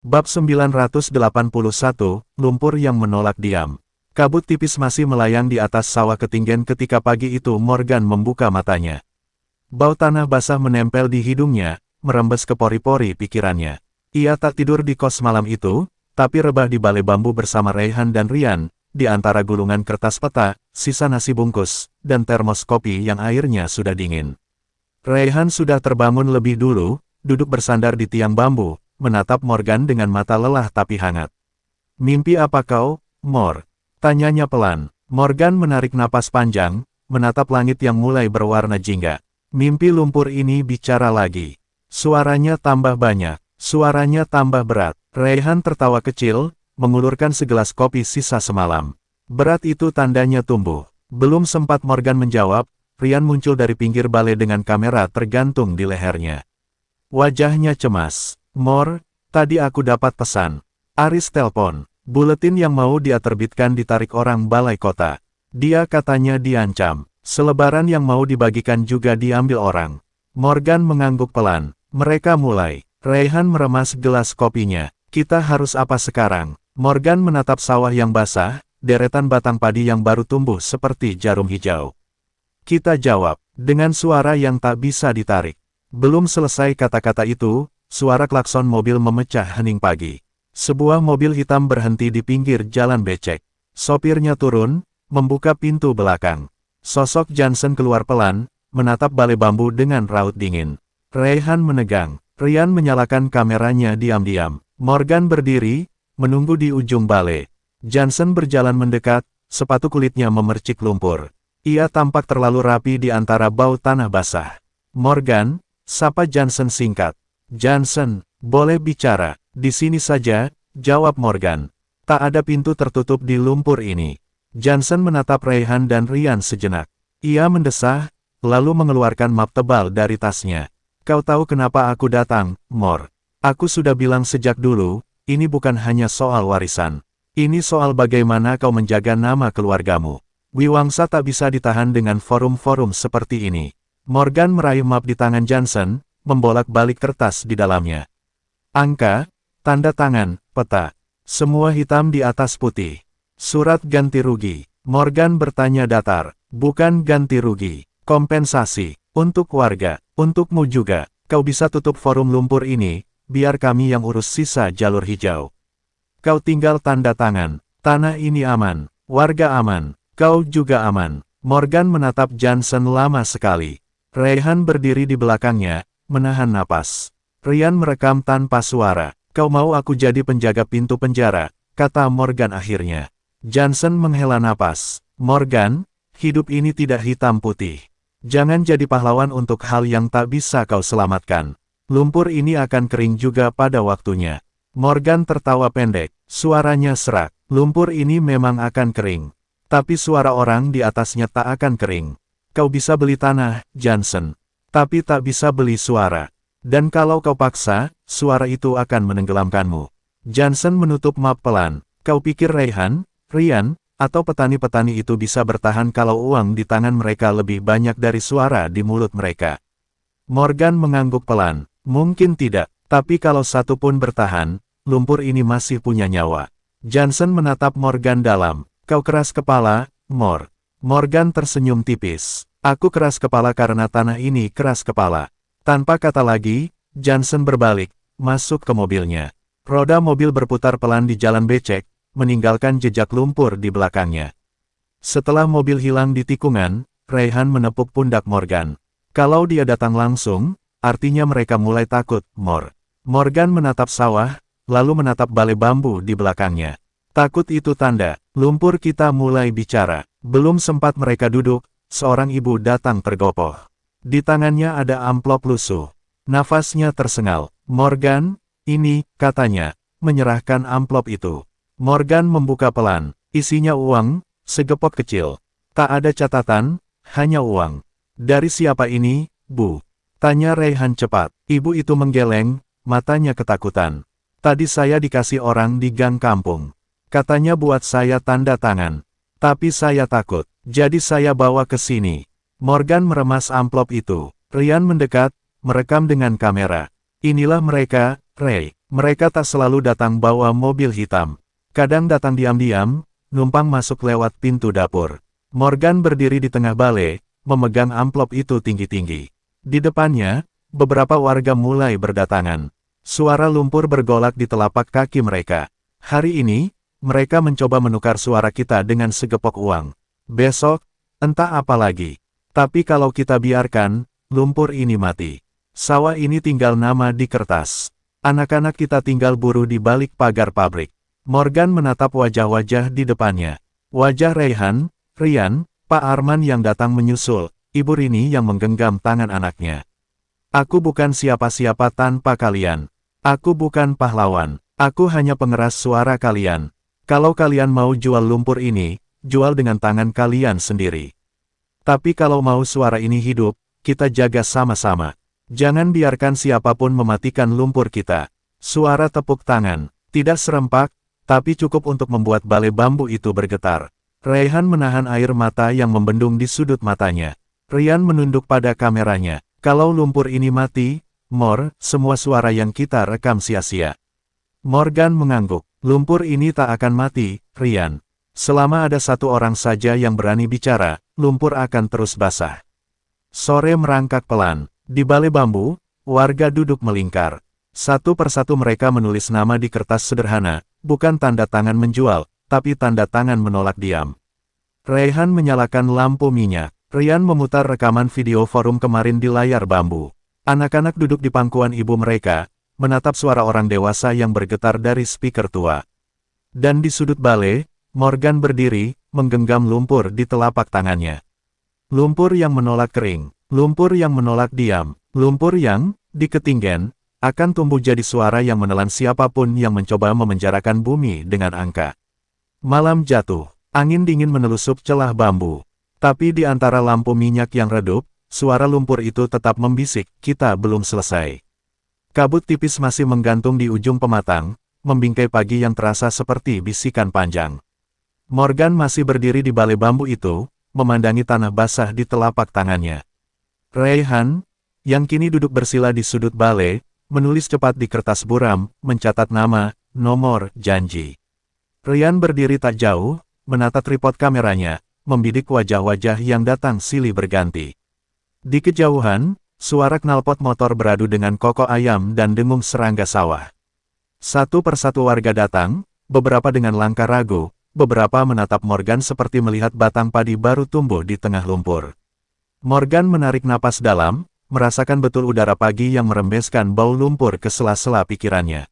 Bab 981, Lumpur yang menolak diam. Kabut tipis masih melayang di atas sawah ketinggian ketika pagi itu Morgan membuka matanya. Bau tanah basah menempel di hidungnya, merembes ke pori-pori pikirannya. Ia tak tidur di kos malam itu, tapi rebah di balai bambu bersama Raihan dan Ryan, di antara gulungan kertas peta, sisa nasi bungkus, dan termos kopi yang airnya sudah dingin. Raihan sudah terbangun lebih dulu, duduk bersandar di tiang bambu, menatap Morgan dengan mata lelah tapi hangat. "Mimpi apa kau, Mor?" tanyanya pelan. Morgan menarik napas panjang, menatap langit yang mulai berwarna jingga. Mimpi lumpur ini bicara lagi. Suaranya tambah banyak, suaranya tambah berat. Raihan tertawa kecil, mengulurkan segelas kopi sisa semalam. Berat itu tandanya tumbuh. Belum sempat Morgan menjawab, Ryan muncul dari pinggir balai dengan kamera tergantung di lehernya. Wajahnya cemas. "Mor, tadi aku dapat pesan. Aris telepon. Buletin yang mau dia terbitkan ditarik orang balai kota. Dia katanya diancam. Selebaran yang mau dibagikan juga diambil orang." Morgan mengangguk pelan. Mereka mulai. Raihan meremas gelas kopinya. "Kita harus apa sekarang?" Morgan menatap sawah yang basah, deretan batang padi yang baru tumbuh seperti jarum hijau. "Kita jawab," dengan suara yang tak bisa ditarik. Belum selesai kata-kata itu, suara klakson mobil memecah hening pagi. Sebuah mobil hitam berhenti di pinggir jalan becek. Sopirnya turun, membuka pintu belakang. Sosok Johnson keluar pelan, menatap balai bambu dengan raut dingin. Raihan menegang. Ryan menyalakan kameranya diam-diam. Morgan berdiri, menunggu di ujung balai. Johnson berjalan mendekat, sepatu kulitnya memercik lumpur. Ia tampak terlalu rapi di antara bau tanah basah. "Morgan," sapa Johnson singkat. "Johnson, boleh bicara." "Di sini saja," jawab Morgan. "Tak ada pintu tertutup di lumpur ini." Johnson menatap Raihan dan Ryan sejenak. Ia mendesah, lalu mengeluarkan map tebal dari tasnya. "Kau tahu kenapa aku datang, Mor? Aku sudah bilang sejak dulu, ini bukan hanya soal warisan. Ini soal bagaimana kau menjaga nama keluargamu. Wiwangsa tak bisa ditahan dengan forum-forum seperti ini." Morgan meraih map di tangan Johnson, membolak-balik kertas di dalamnya. Angka, tanda tangan, peta. Semua hitam di atas putih. "Surat ganti rugi." Morgan bertanya datar. "Bukan ganti rugi. Kompensasi. Untuk warga. Untukmu juga. Kau bisa tutup forum lumpur ini, biar kami yang urus sisa jalur hijau. Kau tinggal tanda tangan. Tanah ini aman. Warga aman. Kau juga aman." Morgan menatap Johnson lama sekali. Raihan berdiri di belakangnya, menahan napas. Ryan merekam tanpa suara. "Kau mau aku jadi penjaga pintu penjara?" kata Morgan akhirnya. Johnson menghela napas. "Morgan, hidup ini tidak hitam putih. Jangan jadi pahlawan untuk hal yang tak bisa kau selamatkan. Lumpur ini akan kering juga pada waktunya." Morgan tertawa pendek, suaranya serak. "Lumpur ini memang akan kering. Tapi suara orang di atasnya tak akan kering. Kau bisa beli tanah, Johnson. Tapi tak bisa beli suara. Dan kalau kau paksa, suara itu akan menenggelamkanmu." Johnson menutup map pelan. "Kau pikir Raihan, Ryan, atau petani-petani itu bisa bertahan kalau uang di tangan mereka lebih banyak dari suara di mulut mereka?" Morgan mengangguk pelan. "Mungkin tidak. Tapi kalau satu pun bertahan, lumpur ini masih punya nyawa." Johnson menatap Morgan dalam. "Kau keras kepala, Mor." Morgan tersenyum tipis. "Aku keras kepala karena tanah ini keras kepala." Tanpa kata lagi, Johnson berbalik, masuk ke mobilnya. Roda mobil berputar pelan di jalan becek, meninggalkan jejak lumpur di belakangnya. Setelah mobil hilang di tikungan, Raihan menepuk pundak Morgan. "Kalau dia datang langsung, artinya mereka mulai takut, Mor." Morgan menatap sawah, lalu menatap balai bambu di belakangnya. "Takut itu tanda, lumpur kita mulai bicara." Belum sempat mereka duduk, seorang ibu datang tergopoh. Di tangannya ada amplop lusuh. Nafasnya tersengal. "Morgan, ini," katanya, menyerahkan amplop itu. Morgan membuka pelan. Isinya uang, segepok kecil. Tak ada catatan, hanya uang. "Dari siapa ini, Bu?" tanya Raihan cepat. Ibu itu menggeleng, matanya ketakutan. "Tadi saya dikasih orang di gang kampung. Katanya buat saya tanda tangan. Tapi saya takut, jadi saya bawa ke sini." Morgan meremas amplop itu. Ryan mendekat, merekam dengan kamera. "Inilah mereka, Ray." Mereka tak selalu datang bawa mobil hitam. Kadang datang diam-diam, numpang masuk lewat pintu dapur. Morgan berdiri di tengah balai, memegang amplop itu tinggi-tinggi. Di depannya, beberapa warga mulai berdatangan. Suara lumpur bergolak di telapak kaki mereka. Hari ini, mereka mencoba menukar suara kita dengan segepok uang. Besok, entah apa lagi. Tapi kalau kita biarkan, lumpur ini mati. Sawah ini tinggal nama di kertas. Anak-anak kita tinggal buruh di balik pagar pabrik. Morgan menatap wajah-wajah di depannya. Wajah Raihan, Rian, Pak Arman yang datang menyusul, Ibu Rini yang menggenggam tangan anaknya. Aku bukan siapa-siapa tanpa kalian. Aku bukan pahlawan. Aku hanya pengeras suara kalian. Kalau kalian mau jual lumpur ini, jual dengan tangan kalian sendiri. Tapi kalau mau suara ini hidup, kita jaga sama-sama. Jangan biarkan siapapun mematikan lumpur kita. Suara tepuk tangan, tidak serempak, tapi cukup untuk membuat balai bambu itu bergetar. Raihan menahan air mata yang membendung di sudut matanya. Rian menunduk pada kameranya. Kalau lumpur ini mati, Mor, semua suara yang kita rekam sia-sia. Morgan mengangguk. Lumpur ini tak akan mati, Rian. Selama ada satu orang saja yang berani bicara, lumpur akan terus basah. Sore merangkak pelan. Di balai bambu, warga duduk melingkar. Satu persatu mereka menulis nama di kertas sederhana, bukan tanda tangan menjual, tapi tanda tangan menolak diam. Raihan menyalakan lampu minyak. Rian memutar rekaman video forum kemarin di layar bambu. Anak-anak duduk di pangkuan ibu mereka, menatap suara orang dewasa yang bergetar dari speaker tua. Dan di sudut balai, Morgan berdiri, menggenggam lumpur di telapak tangannya. Lumpur yang menolak kering. Lumpur yang menolak diam, lumpur yang, di ketinggian, akan tumbuh jadi suara yang menelan siapapun yang mencoba memenjarakan bumi dengan angka. Malam jatuh, angin dingin menelusup celah bambu. Tapi di antara lampu minyak yang redup, suara lumpur itu tetap membisik, kita belum selesai. Kabut tipis masih menggantung di ujung pematang, membingkai pagi yang terasa seperti bisikan panjang. Morgan masih berdiri di balai bambu itu, memandangi tanah basah di telapak tangannya. Raihan, yang kini duduk bersila di sudut balai, menulis cepat di kertas buram, mencatat nama, nomor, janji. Rian berdiri tak jauh, menata tripod kameranya, membidik wajah-wajah yang datang silih berganti. Di kejauhan, suara knalpot motor beradu dengan kokok ayam dan dengung serangga sawah. Satu persatu warga datang, beberapa dengan langkah ragu, beberapa menatap Morgan seperti melihat batang padi baru tumbuh di tengah lumpur. Morgan menarik napas dalam, merasakan betul udara pagi yang merembeskan bau lumpur ke sela-sela pikirannya.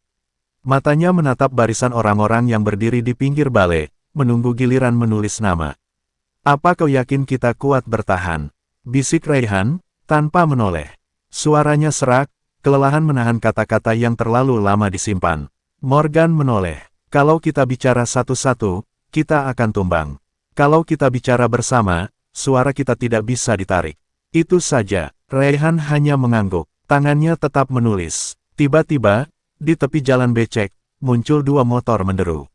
Matanya menatap barisan orang-orang yang berdiri di pinggir balai, menunggu giliran menulis nama. Apa kau yakin kita kuat bertahan? Bisik Raihan, tanpa menoleh. Suaranya serak, kelelahan menahan kata-kata yang terlalu lama disimpan. Morgan menoleh. Kalau kita bicara satu-satu, kita akan tumbang. Kalau kita bicara bersama, suara kita tidak bisa ditarik. Itu saja. Raihan hanya mengangguk. Tangannya tetap menulis. Tiba-tiba, di tepi jalan becek, muncul dua motor menderu.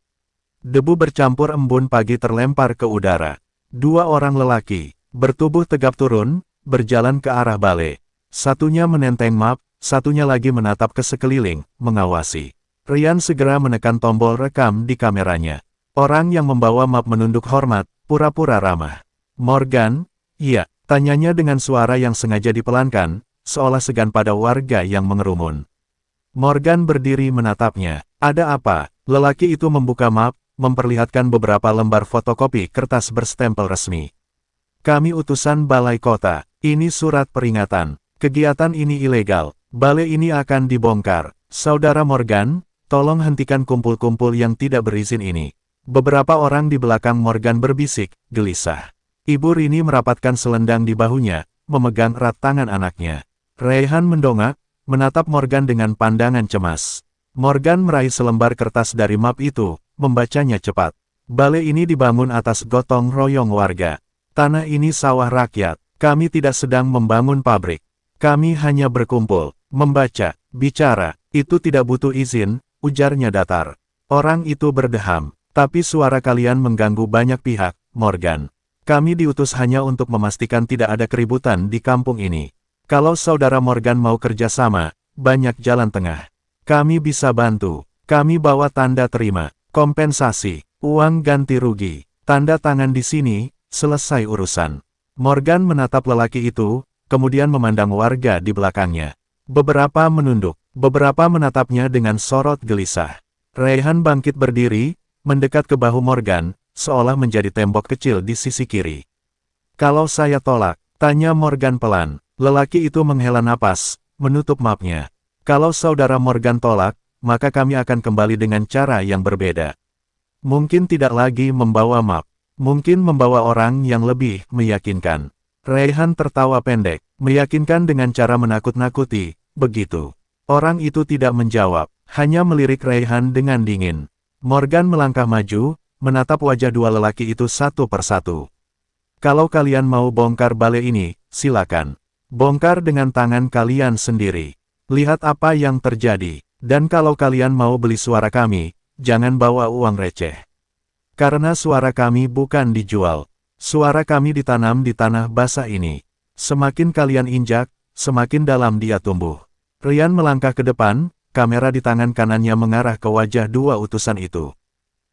Debu bercampur embun pagi terlempar ke udara. Dua orang lelaki, bertubuh tegap turun, berjalan ke arah balai. Satunya menenteng map, satunya lagi menatap ke sekeliling, mengawasi. Rian segera menekan tombol rekam di kameranya. Orang yang membawa map menunduk hormat, pura-pura ramah. Morgan, iya, tanyanya dengan suara yang sengaja dipelankan, seolah segan pada warga yang mengerumun. Morgan berdiri menatapnya. Ada apa? Lelaki itu membuka map, memperlihatkan beberapa lembar fotokopi kertas berstempel resmi. Kami utusan balai kota. Ini surat peringatan. Kegiatan ini ilegal. Balai ini akan dibongkar. Saudara Morgan, tolong hentikan kumpul-kumpul yang tidak berizin ini. Beberapa orang di belakang Morgan berbisik, gelisah. Ibu Rini merapatkan selendang di bahunya, memegang erat tangan anaknya. Raihan mendongak, menatap Morgan dengan pandangan cemas. Morgan meraih selembar kertas dari map itu, membacanya cepat. Balai ini dibangun atas gotong royong warga. Tanah ini sawah rakyat. Kami tidak sedang membangun pabrik. Kami hanya berkumpul, membaca, bicara. Itu tidak butuh izin, ujarnya datar. Orang itu berdeham. Tapi suara kalian mengganggu banyak pihak, Morgan. Kami diutus hanya untuk memastikan tidak ada keributan di kampung ini. Kalau saudara Morgan mau kerjasama, banyak jalan tengah. Kami bisa bantu. Kami bawa tanda terima, kompensasi, uang ganti rugi, tanda tangan di sini, selesai urusan. Morgan menatap lelaki itu, kemudian memandang warga di belakangnya. Beberapa menunduk, beberapa menatapnya dengan sorot gelisah. Raihan bangkit berdiri, mendekat ke bahu Morgan, seolah menjadi tembok kecil di sisi kiri. Kalau saya tolak, tanya Morgan pelan. Lelaki itu menghela napas, menutup mapnya. Kalau saudara Morgan tolak, maka kami akan kembali dengan cara yang berbeda. Mungkin tidak lagi membawa map. Mungkin membawa orang yang lebih meyakinkan. Raihan tertawa pendek, meyakinkan dengan cara menakut-nakuti, begitu. Orang itu tidak menjawab, hanya melirik Raihan dengan dingin. Morgan melangkah maju, menatap wajah dua lelaki itu satu persatu. Kalau kalian mau bongkar balai ini, silakan. Bongkar dengan tangan kalian sendiri. Lihat apa yang terjadi. Dan kalau kalian mau beli suara kami, jangan bawa uang receh. Karena suara kami bukan dijual. Suara kami ditanam di tanah basah ini. Semakin kalian injak, semakin dalam dia tumbuh. Ryan melangkah ke depan, kamera di tangan kanannya mengarah ke wajah dua utusan itu.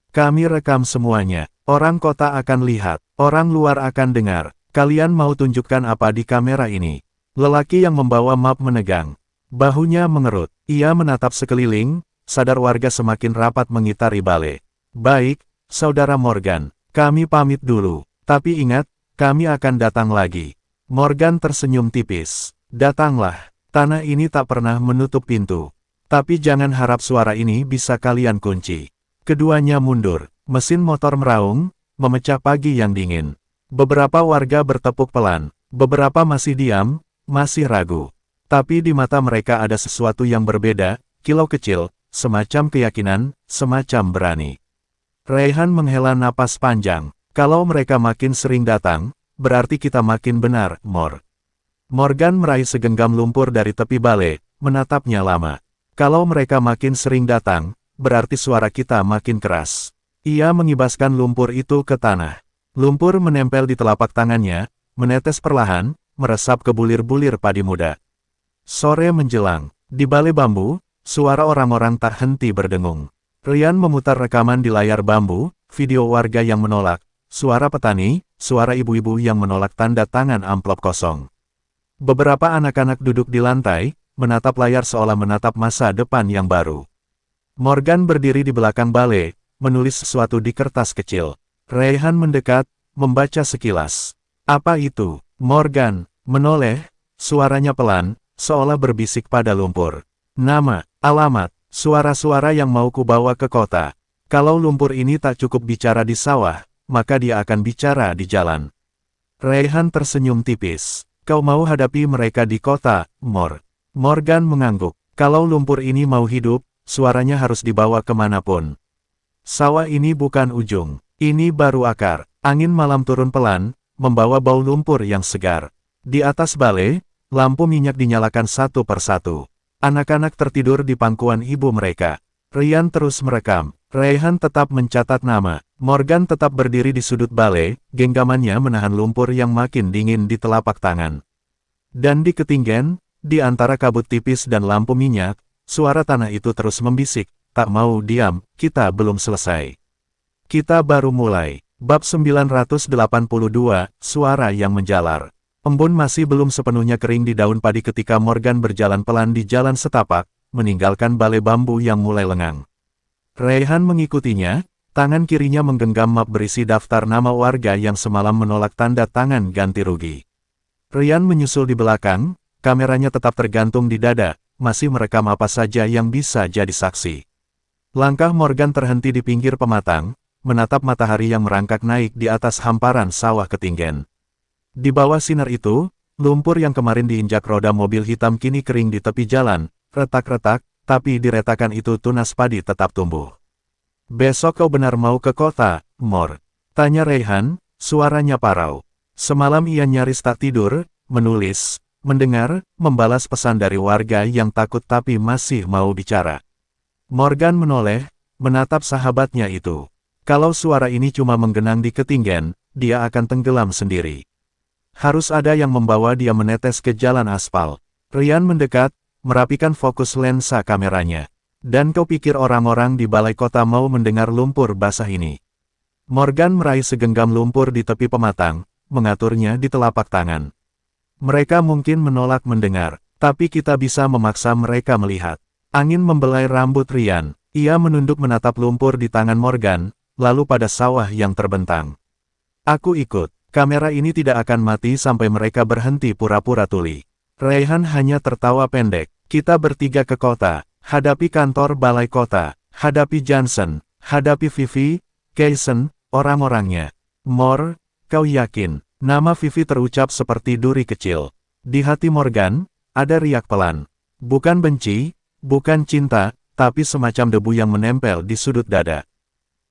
Kami rekam semuanya. Orang kota akan lihat, orang luar akan dengar. Kalian mau tunjukkan apa di kamera ini? Lelaki yang membawa map menegang. Bahunya mengerut. Ia menatap sekeliling, sadar warga semakin rapat mengitari balai. Baik, Saudara Morgan, kami pamit dulu. Tapi ingat, kami akan datang lagi. Morgan tersenyum tipis. Datanglah, tanah ini tak pernah menutup pintu. Tapi jangan harap suara ini bisa kalian kunci. Keduanya mundur, mesin motor meraung, memecah pagi yang dingin. Beberapa warga bertepuk pelan, beberapa masih diam, masih ragu. Tapi di mata mereka ada sesuatu yang berbeda, kilau kecil, semacam keyakinan, semacam berani. Raihan menghela napas panjang. Kalau mereka makin sering datang, berarti kita makin benar, Mor. Morgan meraih segenggam lumpur dari tepi balai, menatapnya lama. Kalau mereka makin sering datang, berarti suara kita makin keras. Ia mengibaskan lumpur itu ke tanah. Lumpur menempel di telapak tangannya, menetes perlahan, meresap ke bulir-bulir padi muda. Sore menjelang, di balai bambu, suara orang-orang tak henti berdengung. Ryan memutar rekaman di layar bambu, video warga yang menolak, suara petani, suara ibu-ibu yang menolak tanda tangan amplop kosong. Beberapa anak-anak duduk di lantai, menatap layar seolah menatap masa depan yang baru. Morgan berdiri di belakang balai, menulis sesuatu di kertas kecil. Raihan mendekat, membaca sekilas. Apa itu? Morgan menoleh, suaranya pelan, seolah berbisik pada lumpur. Nama, alamat, suara-suara yang mau kubawa ke kota. Kalau lumpur ini tak cukup bicara di sawah, maka dia akan bicara di jalan. Raihan tersenyum tipis. Kau mau hadapi mereka di kota, Mor. Morgan mengangguk. Kalau lumpur ini mau hidup, suaranya harus dibawa kemanapun. Sawah ini bukan ujung. Ini baru akar. Angin malam turun pelan, membawa bau lumpur yang segar. Di atas balai, lampu minyak dinyalakan satu persatu. Anak-anak tertidur di pangkuan ibu mereka. Ryan terus merekam. Raihan tetap mencatat nama. Morgan tetap berdiri di sudut balai, genggamannya menahan lumpur yang makin dingin di telapak tangan. Dan di ketinggian, di antara kabut tipis dan lampu minyak, suara tanah itu terus membisik, tak mau diam, kita belum selesai. Kita baru mulai. Bab 982, Suara yang Menjalar. Embun masih belum sepenuhnya kering di daun padi ketika Morgan berjalan pelan di jalan setapak, meninggalkan balai bambu yang mulai lengang. Raihan mengikutinya, tangan kirinya menggenggam map berisi daftar nama warga yang semalam menolak tanda tangan ganti rugi. Ryan menyusul di belakang, kameranya tetap tergantung di dada, masih merekam apa saja yang bisa jadi saksi. Langkah Morgan terhenti di pinggir pematang, menatap matahari yang merangkak naik di atas hamparan sawah ketinggian. Di bawah sinar itu, lumpur yang kemarin diinjak roda mobil hitam kini kering di tepi jalan, retak-retak, tapi di retakan itu tunas padi tetap tumbuh. Besok kau benar mau ke kota, Mor? Tanya Raihan, suaranya parau. Semalam ia nyaris tak tidur, menulis, mendengar, membalas pesan dari warga yang takut tapi masih mau bicara. Morgan menoleh, menatap sahabatnya itu. Kalau suara ini cuma menggenang di ketinggian, dia akan tenggelam sendiri. Harus ada yang membawa dia menetes ke jalan aspal. Ryan mendekat, merapikan fokus lensa kameranya. Dan kau pikir orang-orang di balai kota mau mendengar lumpur basah ini? Morgan meraih segenggam lumpur di tepi pematang, mengaturnya di telapak tangan. Mereka mungkin menolak mendengar, tapi kita bisa memaksa mereka melihat. Angin membelai rambut Ryan. Ia menunduk menatap lumpur di tangan Morgan, lalu pada sawah yang terbentang. Aku ikut. Kamera ini tidak akan mati sampai mereka berhenti pura-pura tuli. Rayhan hanya tertawa pendek. Kita bertiga ke kota. Hadapi kantor balai kota. Hadapi Johnson. Hadapi Vivi, Kaysen, orang-orangnya. Mor, kau yakin? Nama Vivi terucap seperti duri kecil. Di hati Morgan, ada riak pelan. Bukan benci, bukan cinta, tapi semacam debu yang menempel di sudut dada.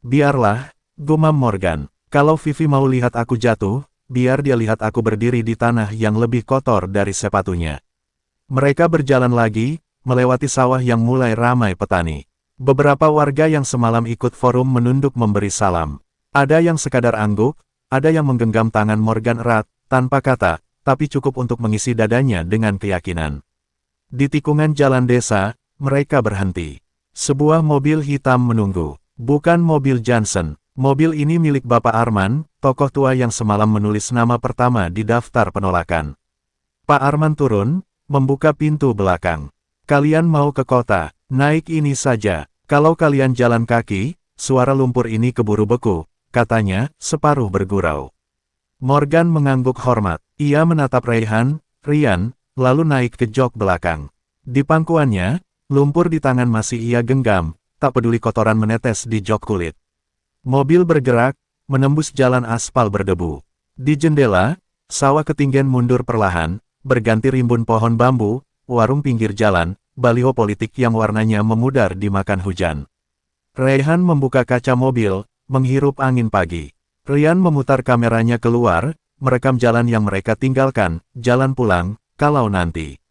Biarlah, gumam Morgan. Kalau Vivi mau lihat aku jatuh, biar dia lihat aku berdiri di tanah yang lebih kotor dari sepatunya. Mereka berjalan lagi, melewati sawah yang mulai ramai petani. Beberapa warga yang semalam ikut forum menunduk memberi salam. Ada yang sekadar angguk, ada yang menggenggam tangan Morgan erat, tanpa kata, tapi cukup untuk mengisi dadanya dengan keyakinan. Di tikungan jalan desa, mereka berhenti. Sebuah mobil hitam menunggu. Bukan mobil Johnson. Mobil ini milik Bapak Arman, tokoh tua yang semalam menulis nama pertama di daftar penolakan. Pak Arman turun, membuka pintu belakang. Kalian mau ke kota, naik ini saja. Kalau kalian jalan kaki, suara lumpur ini keburu beku, katanya, separuh bergurau. Morgan mengangguk hormat. Ia menatap Rayhan, Ryan, lalu naik ke jok belakang. Di pangkuannya, lumpur di tangan masih ia genggam, tak peduli kotoran menetes di jok kulit. Mobil bergerak, menembus jalan aspal berdebu. Di jendela, sawah ketinggian mundur perlahan, berganti rimbun pohon bambu, warung pinggir jalan, baliho politik yang warnanya memudar dimakan hujan. Rayhan membuka kaca mobil, menghirup angin pagi. Ryan memutar kameranya keluar, merekam jalan yang mereka tinggalkan, jalan pulang, kalau nanti.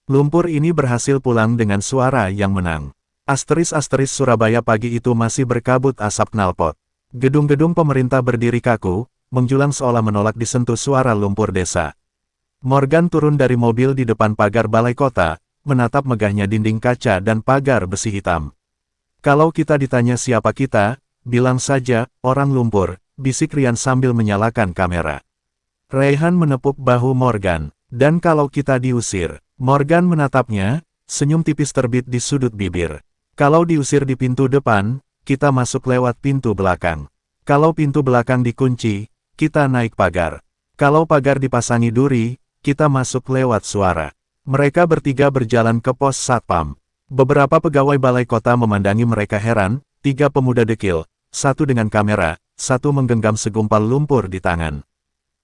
Lumpur ini berhasil pulang dengan suara yang menang. Asteris-asteris Surabaya pagi itu masih berkabut asap knalpot. Gedung-gedung pemerintah berdiri kaku, menjulang seolah menolak disentuh suara lumpur desa. Morgan turun dari mobil di depan pagar balai kota, menatap megahnya dinding kaca dan pagar besi hitam. Kalau kita ditanya siapa kita, bilang saja, orang lumpur, bisik Ryan sambil menyalakan kamera. Rayhan menepuk bahu Morgan, dan kalau kita diusir, Morgan menatapnya, senyum tipis terbit di sudut bibir. Kalau diusir di pintu depan, kita masuk lewat pintu belakang. Kalau pintu belakang dikunci, kita naik pagar. Kalau pagar dipasangi duri, kita masuk lewat suara. Mereka bertiga berjalan ke pos satpam. Beberapa pegawai balai kota memandangi mereka heran, 3 pemuda dekil, satu dengan kamera, satu menggenggam segumpal lumpur di tangan.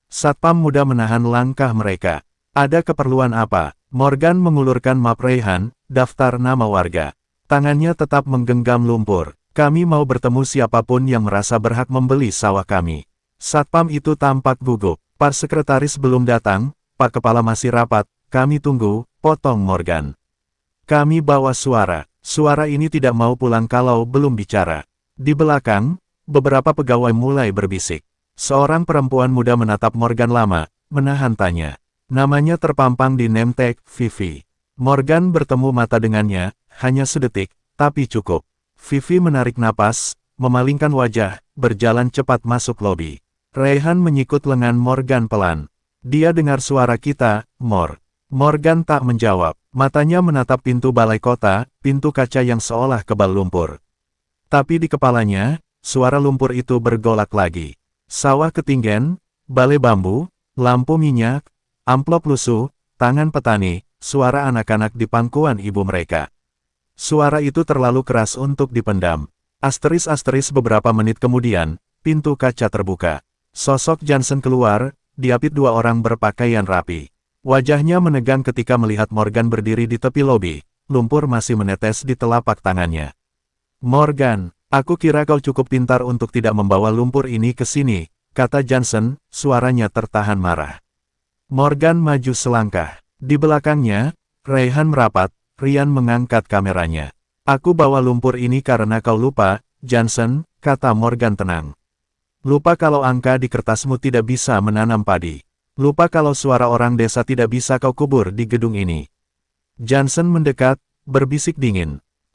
Satpam muda menahan langkah mereka. Ada keperluan apa? Morgan mengulurkan map Rayhan, daftar nama warga. Tangannya tetap menggenggam lumpur. Kami mau bertemu siapapun yang merasa berhak membeli sawah kami. Satpam itu tampak gugup. Pak Sekretaris belum datang, Pak Kepala masih rapat, kami tunggu, potong Morgan. Kami bawa suara. Suara ini tidak mau pulang kalau belum bicara. Di belakang, beberapa pegawai mulai berbisik. Seorang perempuan muda menatap Morgan lama, menahan tanya. Namanya terpampang di name tag, Vivi. Morgan bertemu mata dengannya, hanya sedetik, tapi cukup. Vivi menarik napas, memalingkan wajah, berjalan cepat masuk lobi. Rayhan menyikut lengan Morgan pelan. Dia dengar suara kita, Mor. Morgan tak menjawab. Matanya menatap pintu balai kota, pintu kaca yang seolah kebal lumpur. Tapi di kepalanya, suara lumpur itu bergolak lagi. Sawah ketinggian, balai bambu, lampu minyak, amplop lusuh, tangan petani, suara anak-anak di pangkuan ibu mereka. Suara itu terlalu keras untuk dipendam. Asteris-asteris beberapa menit kemudian, pintu kaca terbuka. Sosok Johnson keluar, diapit 2 orang berpakaian rapi. Wajahnya menegang ketika melihat Morgan berdiri di tepi lobi, lumpur masih menetes di telapak tangannya. Morgan, aku kira kau cukup pintar untuk tidak membawa lumpur ini ke sini, kata Johnson, suaranya tertahan marah. Morgan maju selangkah. Di belakangnya, Rayhan merapat, Ryan mengangkat kameranya. Aku bawa lumpur ini karena kau lupa, Johnson, kata Morgan tenang. Lupa kalau angka di kertasmu tidak bisa menanam padi. Lupa kalau suara orang desa tidak bisa kau kubur di gedung ini. Johnson mendekat, berbisik dingin.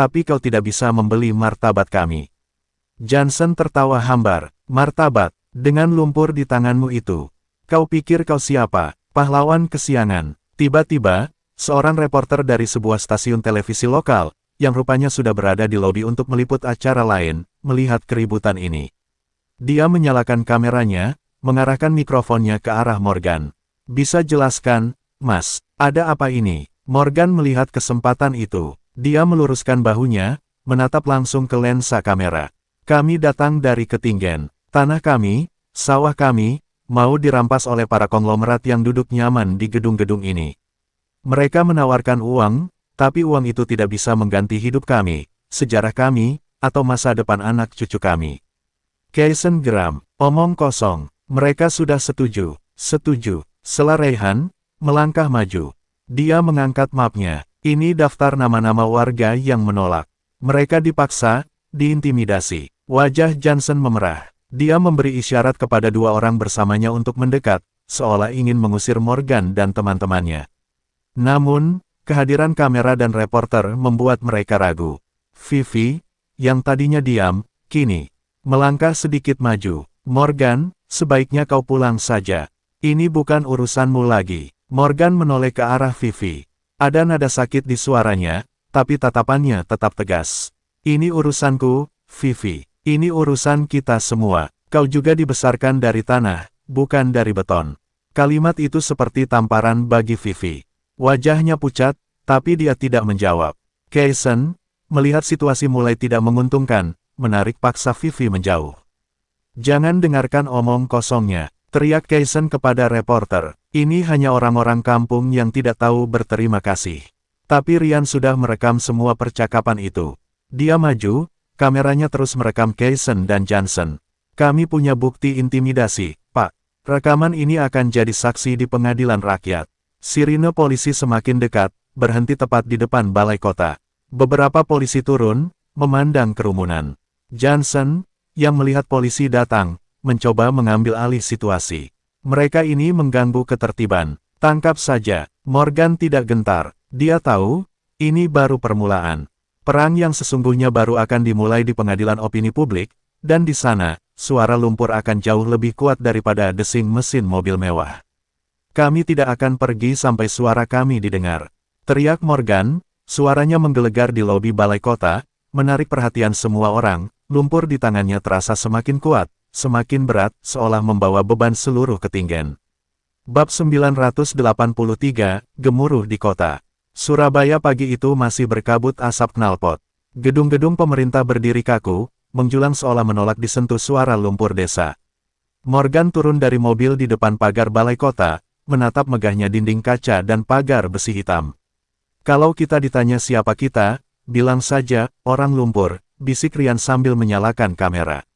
tapi kau tidak bisa membeli martabat kami. Johnson tertawa hambar. Martabat, dengan lumpur di tanganmu itu. Kau pikir kau siapa? Pahlawan kesiangan. Tiba-tiba, seorang reporter dari sebuah stasiun televisi lokal, yang rupanya sudah berada di lobi untuk meliput acara lain, melihat keributan ini. Dia menyalakan kameranya, mengarahkan mikrofonnya ke arah Morgan. Bisa jelaskan, Mas, ada apa ini? Morgan melihat kesempatan itu. Dia meluruskan bahunya, menatap langsung ke lensa kamera. Kami datang dari ketinggian. Tanah kami, sawah kami, mau dirampas oleh para konglomerat yang duduk nyaman di gedung-gedung ini. Mereka menawarkan uang, tapi uang itu tidak bisa mengganti hidup kami, sejarah kami, atau masa depan anak cucu kami. Kaisen geram, omong kosong. Mereka sudah setuju. Setuju. Sela Rayhan, melangkah maju. Dia mengangkat mapnya. Ini daftar nama-nama warga yang menolak. Mereka dipaksa, diintimidasi. Wajah Johnson memerah. Dia memberi isyarat kepada dua orang bersamanya untuk mendekat, seolah ingin mengusir Morgan dan teman-temannya. Namun, kehadiran kamera dan reporter membuat mereka ragu. Vivi, yang tadinya diam, kini melangkah sedikit maju. Morgan, sebaiknya kau pulang saja. Ini bukan urusanmu lagi. Morgan menoleh ke arah Vivi. Ada nada sakit di suaranya, tapi tatapannya tetap tegas. Ini urusanku, Vivi. Ini urusan kita semua. Kau juga dibesarkan dari tanah, bukan dari beton. Kalimat itu seperti tamparan bagi Vivi. Wajahnya pucat, tapi dia tidak menjawab. Kaisen, melihat situasi mulai tidak menguntungkan, menarik paksa Vivi menjauh. Jangan dengarkan omong kosongnya, teriak Kaisen kepada reporter. Ini hanya orang-orang kampung yang tidak tahu berterima kasih. Tapi Ryan sudah merekam semua percakapan itu. Dia maju, kameranya terus merekam Kaisen dan Johnson. Kami punya bukti intimidasi, Pak. Rekaman ini akan jadi saksi di pengadilan rakyat. Sirine polisi semakin dekat, berhenti tepat di depan balai kota. Beberapa polisi turun, memandang kerumunan. Johnson, yang melihat polisi datang, mencoba mengambil alih situasi. Mereka ini mengganggu ketertiban. Tangkap saja. Morgan tidak gentar. Dia tahu, ini baru permulaan. Perang yang sesungguhnya baru akan dimulai di pengadilan opini publik, dan di sana, suara lumpur akan jauh lebih kuat daripada desing mesin mobil mewah. Kami tidak akan pergi sampai suara kami didengar. Teriak Morgan, suaranya menggelegar di lobi balai kota, menarik perhatian semua orang. Lumpur di tangannya terasa semakin kuat, semakin berat, seolah membawa beban seluruh ketinggian. Bab 983, Gemuruh di Kota. Surabaya pagi itu masih berkabut asap knalpot. Gedung-gedung pemerintah berdiri kaku, menjulang seolah menolak disentuh suara lumpur desa. Morgan turun dari mobil di depan pagar balai kota, menatap megahnya dinding kaca dan pagar besi hitam. Kalau kita ditanya siapa kita, bilang saja, orang lumpur, bisik Ryan sambil menyalakan kamera.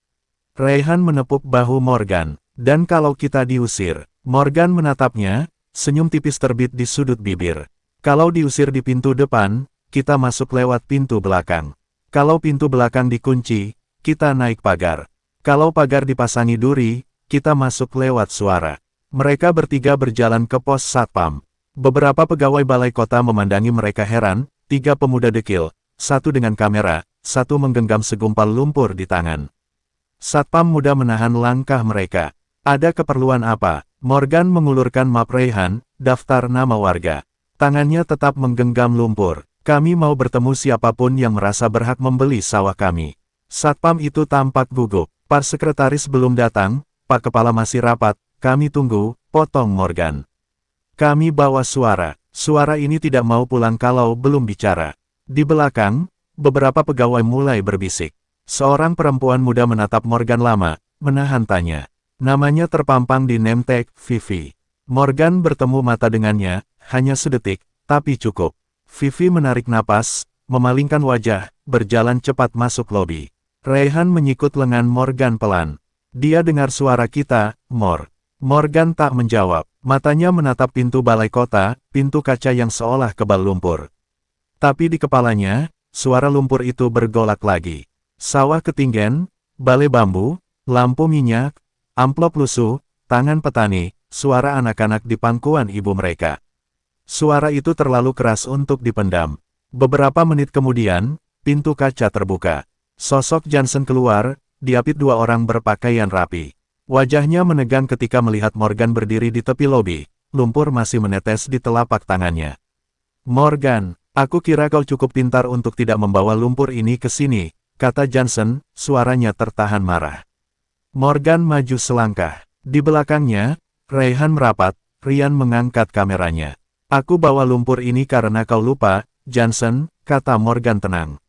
Rayhan menepuk bahu Morgan. Dan kalau kita diusir, Morgan menatapnya, senyum tipis terbit di sudut bibir. Kalau diusir di pintu depan, kita masuk lewat pintu belakang. Kalau pintu belakang dikunci, kita naik pagar. Kalau pagar dipasangi duri, kita masuk lewat suara. Mereka bertiga berjalan ke pos satpam. Beberapa pegawai balai kota memandangi mereka heran, 3 pemuda dekil, satu dengan kamera, satu menggenggam segumpal lumpur di tangan. Satpam muda menahan langkah mereka. Ada keperluan apa? Morgan mengulurkan map Rayhan, daftar nama warga. Tangannya tetap menggenggam lumpur. Kami mau bertemu siapapun yang merasa berhak membeli sawah kami. Satpam itu tampak gugup. Pak Sekretaris belum datang, Pak Kepala masih rapat, kami tunggu, potong Morgan. Kami bawa suara. Suara ini tidak mau pulang kalau belum bicara. Di belakang, beberapa pegawai mulai berbisik. Seorang perempuan muda menatap Morgan lama, menahan tanya. Namanya terpampang di name tag, Vivi. Morgan bertemu mata dengannya, hanya sedetik, tapi cukup. Vivi menarik napas, memalingkan wajah, berjalan cepat masuk lobi. Rayhan menyikut lengan Morgan pelan. Dia dengar suara kita, Mor. Morgan tak menjawab. Matanya menatap pintu balai kota, pintu kaca yang seolah kebal lumpur. Tapi di kepalanya, suara lumpur itu bergolak lagi. Sawah ketinggian, balai bambu, lampu minyak, amplop lusuh, tangan petani, suara anak-anak di pangkuan ibu mereka. Suara itu terlalu keras untuk dipendam. Beberapa menit kemudian, pintu kaca terbuka. Sosok Johnson keluar, diapit dua orang berpakaian rapi. Wajahnya menegang ketika melihat Morgan berdiri di tepi lobi. Lumpur masih menetes di telapak tangannya. "Morgan, aku kira kau cukup pintar untuk tidak membawa lumpur ini ke sini," kata Johnson, suaranya tertahan marah. Morgan maju selangkah. Di belakangnya, Rayhan merapat, Ryan mengangkat kameranya. "Aku bawa lumpur ini karena kau lupa, Johnson," kata Morgan tenang.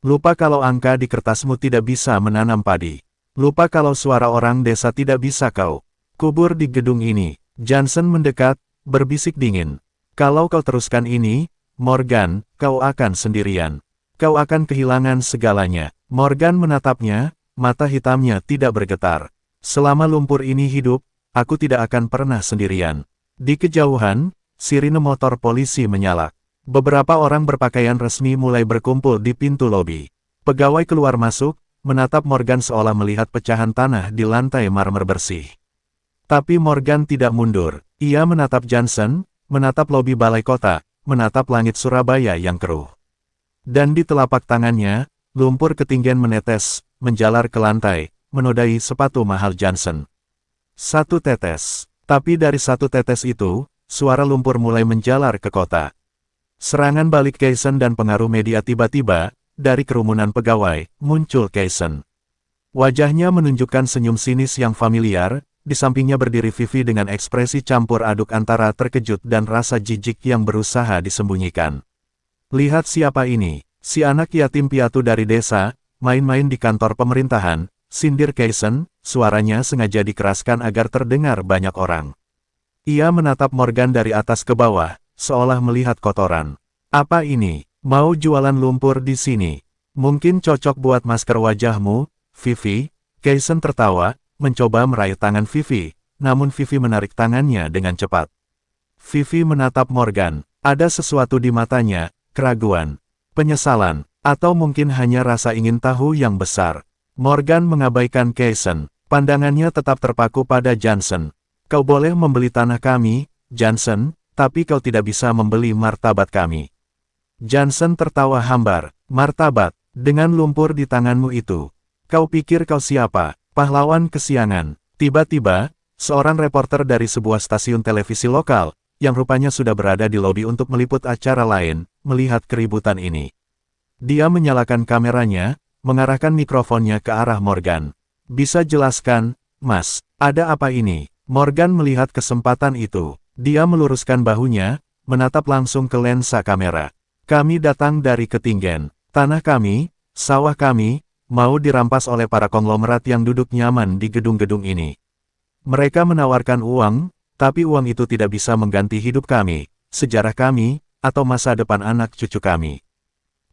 "Lupa kalau angka di kertasmu tidak bisa menanam padi. Lupa kalau suara orang desa tidak bisa kau kubur di gedung ini." Johnson mendekat, berbisik dingin. "Kalau kau teruskan ini, Morgan, kau akan sendirian. Kau akan kehilangan segalanya." Morgan menatapnya, mata hitamnya tidak bergetar. "Selama lumpur ini hidup, aku tidak akan pernah sendirian." Di kejauhan, sirine motor polisi menyala. Beberapa orang berpakaian resmi mulai berkumpul di pintu lobi. Pegawai keluar masuk, menatap Morgan seolah melihat pecahan tanah di lantai marmer bersih. Tapi Morgan tidak mundur. Ia menatap Johnson, menatap lobi balai kota, menatap langit Surabaya yang keruh. Dan di telapak tangannya, lumpur ketinggian menetes, menjalar ke lantai, menodai sepatu mahal Johnson. Satu tetes. Tapi dari satu tetes itu, suara lumpur mulai menjalar ke kota. Serangan balik Kaysen dan pengaruh media tiba-tiba, dari kerumunan pegawai, muncul Kaysen. Wajahnya menunjukkan senyum sinis yang familiar, di sampingnya berdiri Vivi dengan ekspresi campur aduk antara terkejut dan rasa jijik yang berusaha disembunyikan. "Lihat siapa ini, si anak yatim piatu dari desa, main-main di kantor pemerintahan," sindir Kaysen, suaranya sengaja dikeraskan agar terdengar banyak orang. Ia menatap Morgan dari atas ke bawah, seolah melihat kotoran. "Apa ini? Mau jualan lumpur di sini? Mungkin cocok buat masker wajahmu, Vivi." Kaysen tertawa, mencoba meraih tangan Vivi, namun Vivi menarik tangannya dengan cepat. Vivi menatap Morgan. Ada sesuatu di matanya, keraguan, penyesalan, atau mungkin hanya rasa ingin tahu yang besar. Morgan mengabaikan Kaysen. Pandangannya tetap terpaku pada Johnson. "Kau boleh membeli tanah kami, Johnson, tapi kau tidak bisa membeli martabat kami." Johnson tertawa hambar. "Martabat? Dengan lumpur di tanganmu itu. Kau pikir kau siapa? Pahlawan kesiangan." Tiba-tiba, seorang reporter dari sebuah stasiun televisi lokal, yang rupanya sudah berada di lobi untuk meliput acara lain, melihat keributan ini. Dia menyalakan kameranya, mengarahkan mikrofonnya ke arah Morgan. "Bisa jelaskan, Mas, ada apa ini?" Morgan melihat kesempatan itu. Dia meluruskan bahunya, menatap langsung ke lensa kamera. "Kami datang dari Ketinggen. Tanah kami, sawah kami, mau dirampas oleh para konglomerat yang duduk nyaman di gedung-gedung ini. Mereka menawarkan uang, tapi uang itu tidak bisa mengganti hidup kami, sejarah kami, atau masa depan anak cucu kami."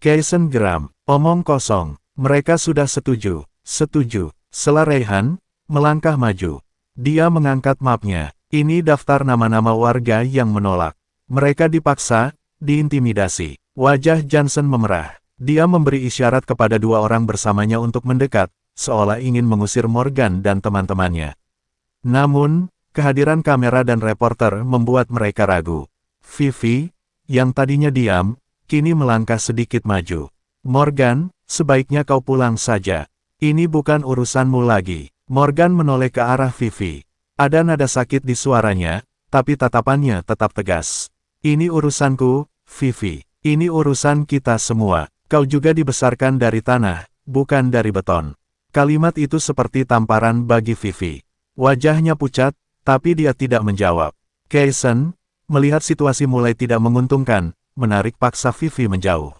Kaysen geram. "Omong kosong. Mereka sudah setuju." "Setuju," sela Rayhan, melangkah maju. Dia mengangkat mapnya. "Ini daftar nama-nama warga yang menolak. Mereka dipaksa, diintimidasi." Wajah Johnson memerah. Dia memberi isyarat kepada dua orang bersamanya untuk mendekat, seolah ingin mengusir Morgan dan teman-temannya. Namun, kehadiran kamera dan reporter membuat mereka ragu. Vivi, yang tadinya diam, kini melangkah sedikit maju. "Morgan, sebaiknya kau pulang saja. Ini bukan urusanmu lagi." Morgan menoleh ke arah Vivi. Ada nada sakit di suaranya, tapi tatapannya tetap tegas. "Ini urusanku, Vivi. Ini urusan kita semua. Kau juga dibesarkan dari tanah, bukan dari beton." Kalimat itu seperti tamparan bagi Vivi. Wajahnya pucat, tapi dia tidak menjawab. Kaysen, melihat situasi mulai tidak menguntungkan, menarik paksa Vivi menjauh.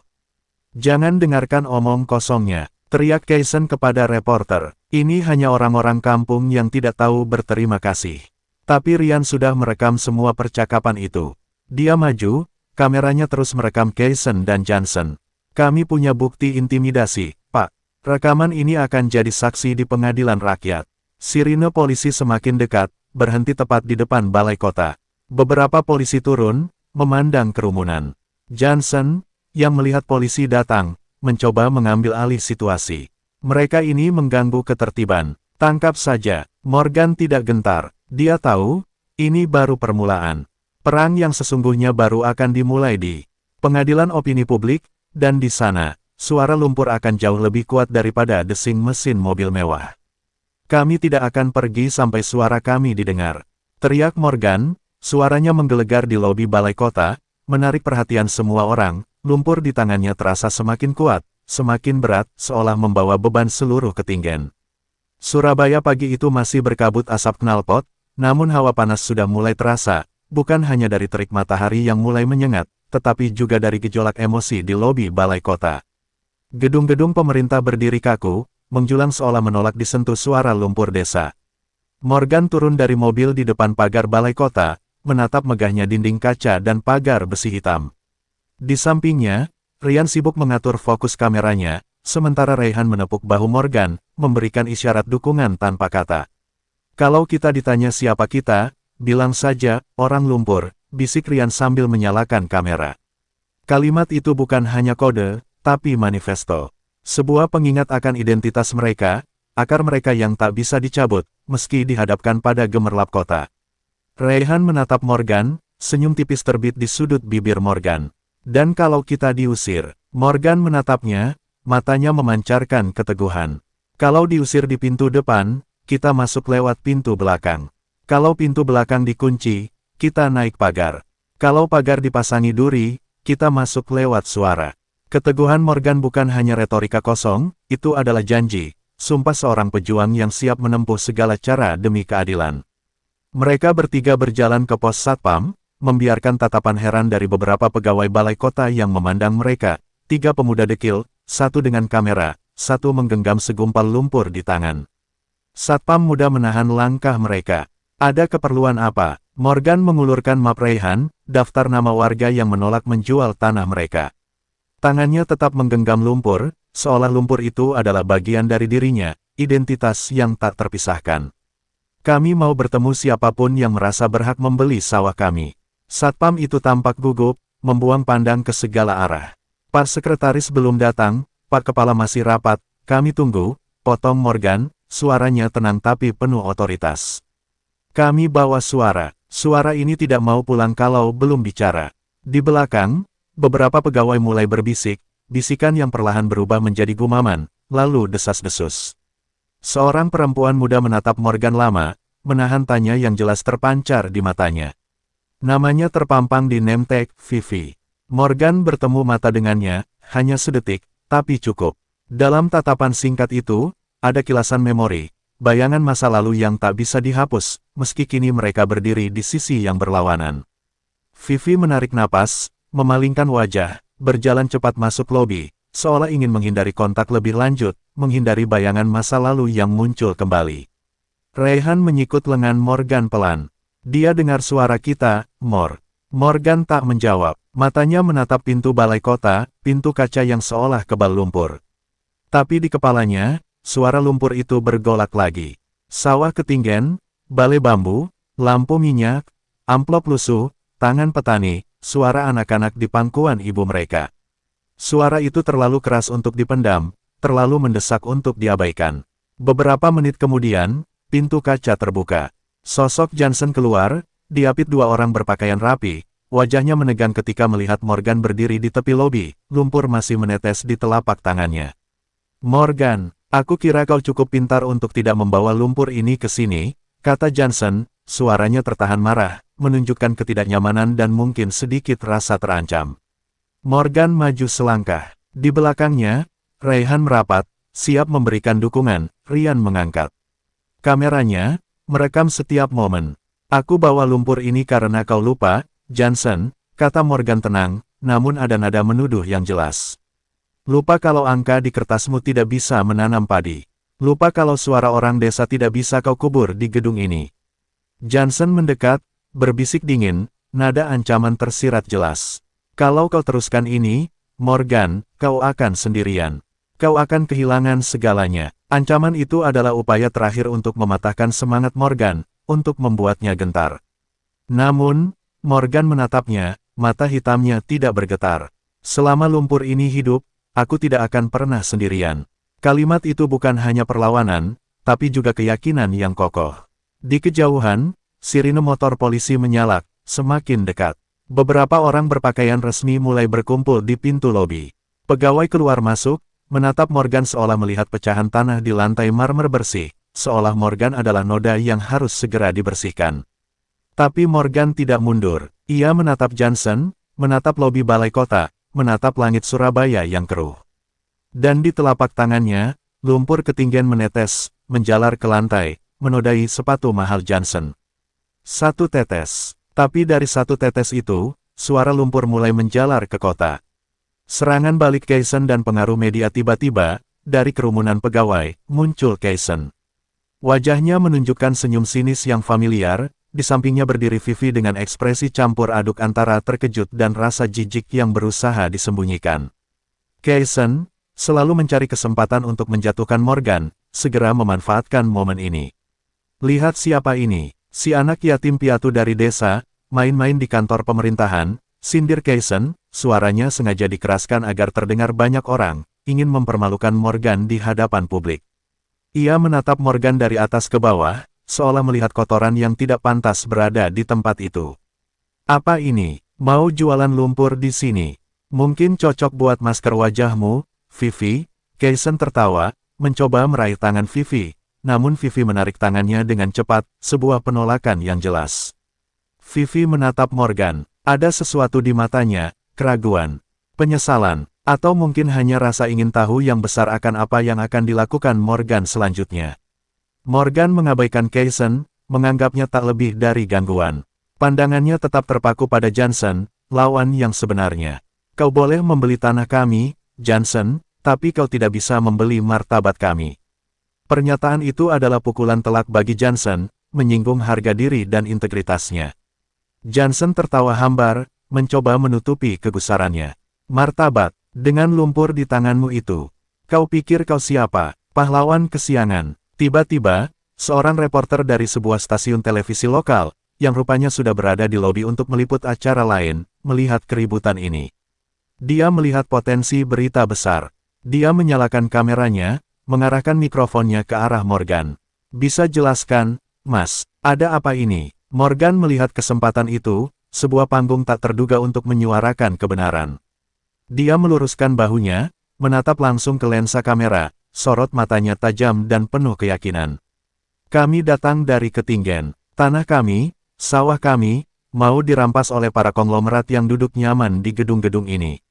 "Jangan dengarkan omong kosongnya," teriak Kaysen kepada reporter. "Ini hanya orang-orang kampung yang tidak tahu berterima kasih." Tapi Ryan sudah merekam semua percakapan itu. Dia maju, kameranya terus merekam Kaysen dan Johnson. "Kami punya bukti intimidasi, Pak. Rekaman ini akan jadi saksi di pengadilan rakyat." Sirine polisi semakin dekat, berhenti tepat di depan balai kota. Beberapa polisi turun, memandang kerumunan. Johnson, yang melihat polisi datang, mencoba mengambil alih situasi. "Mereka ini mengganggu ketertiban. Tangkap saja." Morgan tidak gentar. Dia tahu, ini baru permulaan. Perang yang sesungguhnya baru akan dimulai di pengadilan opini publik, dan di sana, suara lumpur akan jauh lebih kuat daripada desing mesin mobil mewah. Kami tidak akan pergi sampai suara kami didengar. Teriak Morgan, suaranya menggelegar di lobi balai kota, menarik perhatian semua orang. Lumpur di tangannya terasa semakin kuat, semakin berat, seolah membawa beban seluruh ketinggian. Surabaya pagi itu masih berkabut asap knalpot, namun hawa panas sudah mulai terasa, bukan hanya dari terik matahari yang mulai menyengat, tetapi juga dari gejolak emosi di lobi balai kota. Gedung-gedung pemerintah berdiri kaku, menjulang seolah menolak disentuh suara lumpur desa. Morgan turun dari mobil di depan pagar balai kota, menatap megahnya dinding kaca dan pagar besi hitam. Di sampingnya, Ryan sibuk mengatur fokus kameranya, sementara Rayhan menepuk bahu Morgan, memberikan isyarat dukungan tanpa kata. Kalau kita ditanya siapa kita, bilang saja, orang lumpur, bisik Ryan sambil menyalakan kamera. Kalimat itu bukan hanya kode, tapi manifesto. Sebuah pengingat akan identitas mereka, akar mereka yang tak bisa dicabut, meski dihadapkan pada gemerlap kota. Rayhan menatap Morgan, senyum tipis terbit di sudut bibir Morgan. Dan kalau kita diusir, Morgan menatapnya, matanya memancarkan keteguhan. Kalau diusir di pintu depan, kita masuk lewat pintu belakang. Kalau pintu belakang dikunci, kita naik pagar. Kalau pagar dipasangi duri, kita masuk lewat suara. Keteguhan Morgan bukan hanya retorika kosong, itu adalah janji, sumpah seorang pejuang yang siap menempuh segala cara demi keadilan. Mereka bertiga berjalan ke pos Satpam, membiarkan tatapan heran dari beberapa pegawai balai kota yang memandang mereka. 3 pemuda dekil, satu dengan kamera, satu menggenggam segumpal lumpur di tangan. Satpam muda menahan langkah mereka. Ada keperluan apa? Morgan mengulurkan map Rayhan, daftar nama warga yang menolak menjual tanah mereka. Tangannya tetap menggenggam lumpur, seolah lumpur itu adalah bagian dari dirinya, identitas yang tak terpisahkan. Kami mau bertemu siapapun yang merasa berhak membeli sawah kami. Satpam itu tampak gugup, membuang pandang ke segala arah. Pak Sekretaris belum datang, Pak Kepala masih rapat, kami tunggu, potong Morgan, suaranya tenang tapi penuh otoritas. Kami bawa suara ini tidak mau pulang kalau belum bicara. Di belakang, beberapa pegawai mulai berbisik, bisikan yang perlahan berubah menjadi gumaman, lalu desas-desus. Seorang perempuan muda menatap Morgan lama, menahan tanya yang jelas terpancar di matanya. Namanya terpampang di name tag, Vivi. Morgan bertemu mata dengannya, hanya sedetik, tapi cukup. Dalam tatapan singkat itu, ada kilasan memori, bayangan masa lalu yang tak bisa dihapus, meski kini mereka berdiri di sisi yang berlawanan. Vivi menarik napas, memalingkan wajah, berjalan cepat masuk lobi, seolah ingin menghindari kontak lebih lanjut, menghindari bayangan masa lalu yang muncul kembali. Rayhan menyikut lengan Morgan pelan. Dia dengar suara kita, Mor. Morgan tak menjawab, matanya menatap pintu balai kota, pintu kaca yang seolah kebal lumpur. Tapi di kepalanya, suara lumpur itu bergolak lagi. Sawah ketinggian, balai bambu, lampu minyak, amplop lusuh, tangan petani, suara anak-anak di pangkuan ibu mereka. Suara itu terlalu keras untuk dipendam, terlalu mendesak untuk diabaikan. Beberapa menit kemudian, pintu kaca terbuka. Sosok Johnson keluar, diapit 2 orang berpakaian rapi, wajahnya menegang ketika melihat Morgan berdiri di tepi lobi, lumpur masih menetes di telapak tangannya. Morgan, aku kira kau cukup pintar untuk tidak membawa lumpur ini ke sini, kata Johnson, suaranya tertahan marah, menunjukkan ketidaknyamanan dan mungkin sedikit rasa terancam. Morgan maju selangkah. Di belakangnya, Rayhan merapat, siap memberikan dukungan. Ryan mengangkat kameranya, merekam setiap momen. Aku bawa lumpur ini karena kau lupa, Johnson, kata Morgan tenang, namun ada nada menuduh yang jelas. Lupa kalau angka di kertasmu tidak bisa menanam padi. Lupa kalau suara orang desa tidak bisa kau kubur di gedung ini. Johnson mendekat, berbisik dingin, nada ancaman tersirat jelas. Kalau kau teruskan ini, Morgan, kau akan sendirian. Kau akan kehilangan segalanya. Ancaman itu adalah upaya terakhir untuk mematahkan semangat Morgan, untuk membuatnya gentar. Namun, Morgan menatapnya, mata hitamnya tidak bergetar. Selama lumpur ini hidup, aku tidak akan pernah sendirian. Kalimat itu bukan hanya perlawanan, tapi juga keyakinan yang kokoh. Di kejauhan, sirine motor polisi menyalak, semakin dekat. Beberapa orang berpakaian resmi mulai berkumpul di pintu lobi. Pegawai keluar masuk, menatap Morgan seolah melihat pecahan tanah di lantai marmer bersih, seolah Morgan adalah noda yang harus segera dibersihkan. Tapi Morgan tidak mundur. Ia menatap Johnson, menatap lobi balai kota, menatap langit Surabaya yang keruh. Dan di telapak tangannya, lumpur ketinggian menetes, menjalar ke lantai, menodai sepatu mahal Johnson. Satu tetes. Tapi dari satu tetes itu, suara lumpur mulai menjalar ke kota. Serangan balik Kaisen dan pengaruh media tiba-tiba, dari kerumunan pegawai, muncul Kaisen. Wajahnya menunjukkan senyum sinis yang familiar, di sampingnya berdiri Vivi dengan ekspresi campur aduk antara terkejut dan rasa jijik yang berusaha disembunyikan. Kaisen, selalu mencari kesempatan untuk menjatuhkan Morgan, segera memanfaatkan momen ini. Lihat siapa ini, si anak yatim piatu dari desa, main-main di kantor pemerintahan, sindir Kaisen, suaranya sengaja dikeraskan agar terdengar banyak orang, ingin mempermalukan Morgan di hadapan publik. Ia menatap Morgan dari atas ke bawah, seolah melihat kotoran yang tidak pantas berada di tempat itu. Apa ini? Mau jualan lumpur di sini? Mungkin cocok buat masker wajahmu, Vivi? Kaisen tertawa, mencoba meraih tangan Vivi, namun Vivi menarik tangannya dengan cepat, sebuah penolakan yang jelas. Vivi menatap Morgan, ada sesuatu di matanya, keraguan, penyesalan, atau mungkin hanya rasa ingin tahu yang besar akan apa yang akan dilakukan Morgan selanjutnya. Morgan mengabaikan Kaisen, menganggapnya tak lebih dari gangguan. Pandangannya tetap terpaku pada Johnson, lawan yang sebenarnya. Kau boleh membeli tanah kami, Johnson, tapi kau tidak bisa membeli martabat kami. Pernyataan itu adalah pukulan telak bagi Johnson, menyinggung harga diri dan integritasnya. Johnson tertawa hambar, mencoba menutupi kegusarannya. Martabat, dengan lumpur di tanganmu itu. Kau pikir kau siapa? Pahlawan kesiangan. Tiba-tiba, seorang reporter dari sebuah stasiun televisi lokal, yang rupanya sudah berada di lobi untuk meliput acara lain, melihat keributan ini. Dia melihat potensi berita besar. Dia menyalakan kameranya, mengarahkan mikrofonnya ke arah Morgan. Bisa jelaskan, Mas, ada apa ini? Morgan melihat kesempatan itu, sebuah panggung tak terduga untuk menyuarakan kebenaran. Dia meluruskan bahunya, menatap langsung ke lensa kamera, sorot matanya tajam dan penuh keyakinan. Kami datang dari Ketinggen. Tanah kami, sawah kami, mau dirampas oleh para konglomerat yang duduk nyaman di gedung-gedung ini.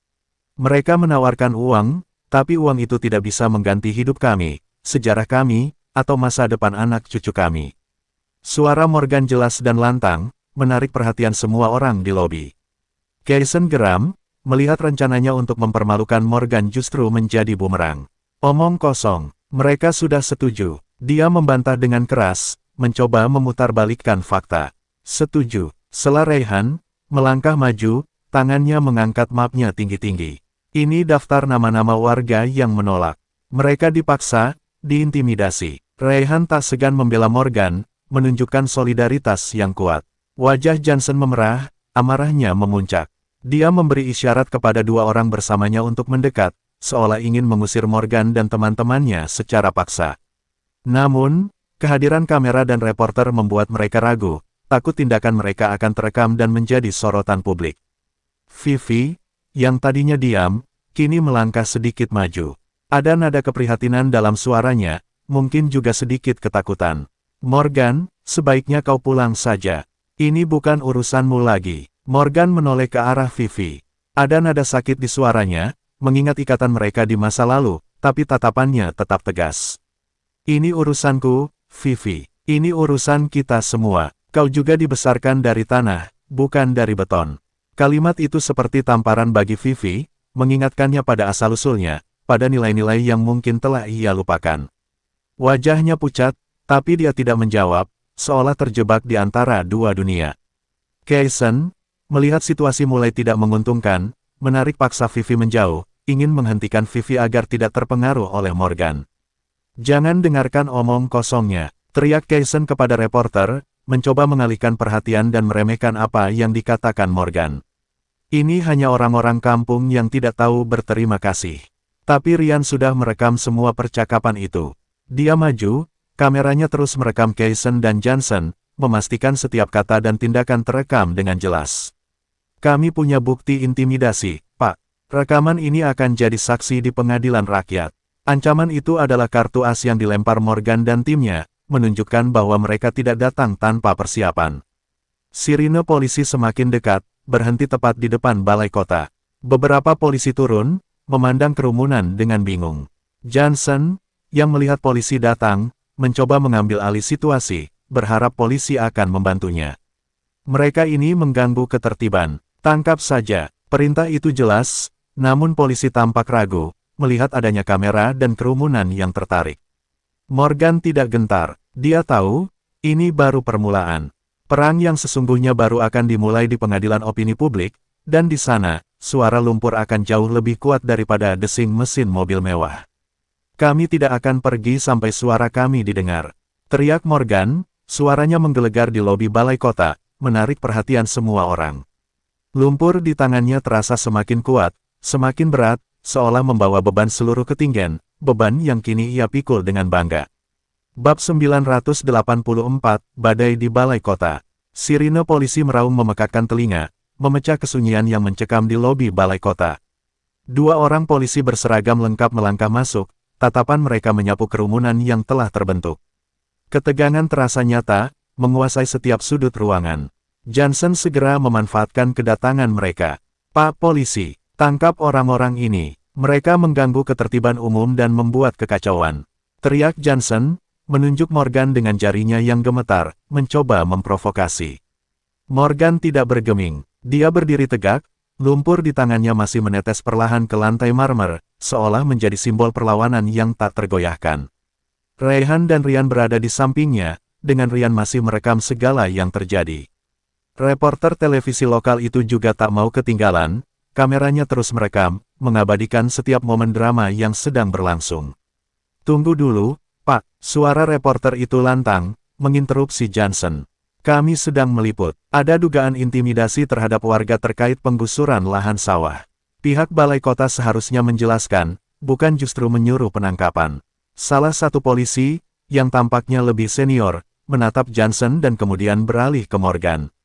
Mereka menawarkan uang, tapi uang itu tidak bisa mengganti hidup kami, sejarah kami, atau masa depan anak cucu kami. Suara Morgan jelas dan lantang, menarik perhatian semua orang di lobi. Kaisen geram, melihat rencananya untuk mempermalukan Morgan justru menjadi bumerang. Omong kosong, mereka sudah setuju. Dia membantah dengan keras, mencoba memutarbalikkan fakta. Setuju, sela Raihan, melangkah maju, tangannya mengangkat mapnya tinggi-tinggi. Ini daftar nama-nama warga yang menolak. Mereka dipaksa, diintimidasi. Raihan tak segan membela Morgan, menunjukkan solidaritas yang kuat. Wajah Johnson memerah, amarahnya memuncak. Dia memberi isyarat kepada dua orang bersamanya untuk mendekat, seolah ingin mengusir Morgan dan teman-temannya secara paksa. Namun, kehadiran kamera dan reporter membuat mereka ragu, takut tindakan mereka akan terekam dan menjadi sorotan publik. Vivi, yang tadinya diam, kini melangkah sedikit maju. Ada nada keprihatinan dalam suaranya, mungkin juga sedikit ketakutan. Morgan, sebaiknya kau pulang saja. Ini bukan urusanmu lagi. Morgan menoleh ke arah Vivi. Ada nada sakit di suaranya, mengingat ikatan mereka di masa lalu, tapi tatapannya tetap tegas. Ini urusanku, Vivi. Ini urusan kita semua. Kau juga dibesarkan dari tanah, bukan dari beton. Kalimat itu seperti tamparan bagi Vivi, mengingatkannya pada asal-usulnya, pada nilai-nilai yang mungkin telah ia lupakan. Wajahnya pucat, tapi dia tidak menjawab, seolah terjebak di antara dua dunia. Kaisen, melihat situasi mulai tidak menguntungkan, menarik paksa Vivi menjauh, ingin menghentikan Vivi agar tidak terpengaruh oleh Morgan. Jangan dengarkan omong kosongnya, teriak Kaisen kepada reporter, mencoba mengalihkan perhatian dan meremehkan apa yang dikatakan Morgan. Ini hanya orang-orang kampung yang tidak tahu berterima kasih. Tapi Ryan sudah merekam semua percakapan itu. Dia maju, kameranya terus merekam Kaisen dan Johnson, memastikan setiap kata dan tindakan terekam dengan jelas. Kami punya bukti intimidasi, Pak. Rekaman ini akan jadi saksi di pengadilan rakyat. Ancaman itu adalah kartu as yang dilempar Morgan dan timnya, menunjukkan bahwa mereka tidak datang tanpa persiapan. Sirine polisi semakin dekat, berhenti tepat di depan balai kota. Beberapa polisi turun, memandang kerumunan dengan bingung. Johnson, yang melihat polisi datang, mencoba mengambil alih situasi, berharap polisi akan membantunya. Mereka ini mengganggu ketertiban. Tangkap saja. Perintah itu jelas, namun polisi tampak ragu, melihat adanya kamera dan kerumunan yang tertarik. Morgan tidak gentar. Dia tahu, ini baru permulaan. Perang yang sesungguhnya baru akan dimulai di pengadilan opini publik, dan di sana, suara lumpur akan jauh lebih kuat daripada desing mesin mobil mewah. Kami tidak akan pergi sampai suara kami didengar. Teriak Morgan, suaranya menggelegar di lobi balai kota, menarik perhatian semua orang. Lumpur di tangannya terasa semakin kuat, semakin berat, seolah membawa beban seluruh ketinggian, beban yang kini ia pikul dengan bangga. Bab 984, Badai di Balai Kota. Sirine polisi meraung memekakkan telinga, memecah kesunyian yang mencekam di lobi balai kota. Dua orang polisi berseragam lengkap melangkah masuk, tatapan mereka menyapu kerumunan yang telah terbentuk. Ketegangan terasa nyata, menguasai setiap sudut ruangan. Johnson segera memanfaatkan kedatangan mereka. Pak polisi, tangkap orang-orang ini. Mereka mengganggu ketertiban umum dan membuat kekacauan. Teriak Johnson, menunjuk Morgan dengan jarinya yang gemetar, mencoba memprovokasi. Morgan tidak bergeming. Dia berdiri tegak, lumpur di tangannya masih menetes perlahan ke lantai marmer, seolah menjadi simbol perlawanan yang tak tergoyahkan. Rayhan dan Ryan berada di sampingnya, dengan Ryan masih merekam segala yang terjadi. Reporter televisi lokal itu juga tak mau ketinggalan, kameranya terus merekam, mengabadikan setiap momen drama yang sedang berlangsung. Tunggu dulu, Pak, suara reporter itu lantang, menginterupsi Johnson. Kami sedang meliput. Ada dugaan intimidasi terhadap warga terkait penggusuran lahan sawah. Pihak balai kota seharusnya menjelaskan, bukan justru menyuruh penangkapan. Salah satu polisi, yang tampaknya lebih senior, menatap Johnson dan kemudian beralih ke Morgan.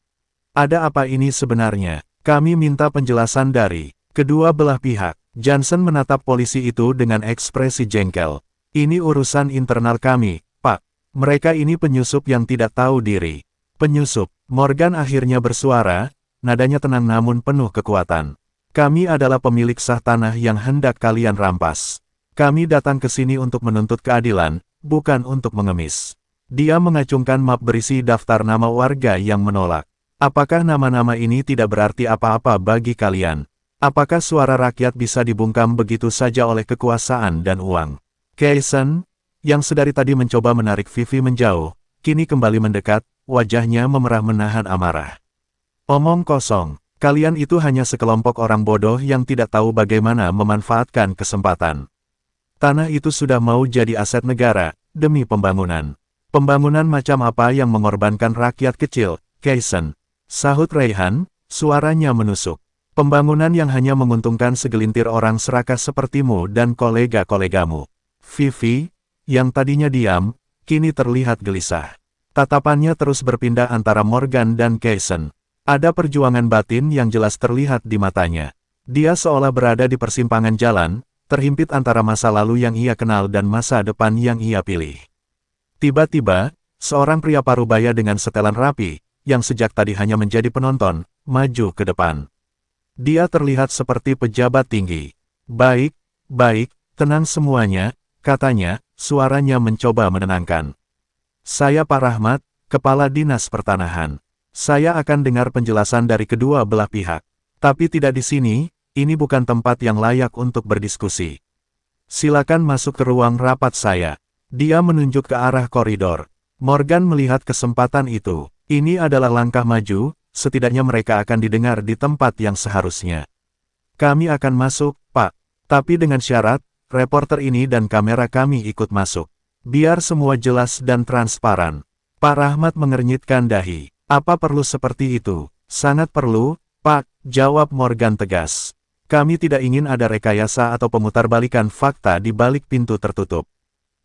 Ada apa ini sebenarnya? Kami minta penjelasan dari kedua belah pihak. Johnson menatap polisi itu dengan ekspresi jengkel. Ini urusan internal kami, Pak. Mereka ini penyusup yang tidak tahu diri. Penyusup. Morgan akhirnya bersuara, nadanya tenang namun penuh kekuatan. Kami adalah pemilik sah tanah yang hendak kalian rampas. Kami datang ke sini untuk menuntut keadilan, bukan untuk mengemis. Dia mengacungkan map berisi daftar nama warga yang menolak. Apakah nama-nama ini tidak berarti apa-apa bagi kalian? Apakah suara rakyat bisa dibungkam begitu saja oleh kekuasaan dan uang? Kaysen, yang sedari tadi mencoba menarik Vivi menjauh, kini kembali mendekat, wajahnya memerah menahan amarah. Omong kosong, kalian itu hanya sekelompok orang bodoh yang tidak tahu bagaimana memanfaatkan kesempatan. Tanah itu sudah mau jadi aset negara, demi pembangunan. Pembangunan macam apa yang mengorbankan rakyat kecil, Kaysen? Sahut Rayhan, suaranya menusuk. Pembangunan yang hanya menguntungkan segelintir orang serakah sepertimu dan kolega-kolegamu. Vivi, yang tadinya diam, kini terlihat gelisah. Tatapannya terus berpindah antara Morgan dan Kaysen. Ada perjuangan batin yang jelas terlihat di matanya. Dia seolah berada di persimpangan jalan, terhimpit antara masa lalu yang ia kenal dan masa depan yang ia pilih. Tiba-tiba, seorang pria parubaya dengan setelan rapi, yang sejak tadi hanya menjadi penonton, maju ke depan. Dia terlihat seperti pejabat tinggi. Baik, tenang semuanya, katanya, suaranya mencoba menenangkan. Saya Pak Rahmat, Kepala Dinas Pertanahan. Saya akan dengar penjelasan dari kedua belah pihak. Tapi tidak di sini, ini bukan tempat yang layak untuk berdiskusi. Silakan masuk ke ruang rapat saya. Dia menunjuk ke arah koridor. Morgan melihat kesempatan itu. Ini adalah langkah maju, setidaknya mereka akan didengar di tempat yang seharusnya. Kami akan masuk, Pak. Tapi dengan syarat, reporter ini dan kamera kami ikut masuk. Biar semua jelas dan transparan. Pak Rahmat mengernyitkan dahi. Apa perlu seperti itu? Sangat perlu, Pak, jawab Morgan tegas. Kami tidak ingin ada rekayasa atau pemutarbalikan fakta di balik pintu tertutup.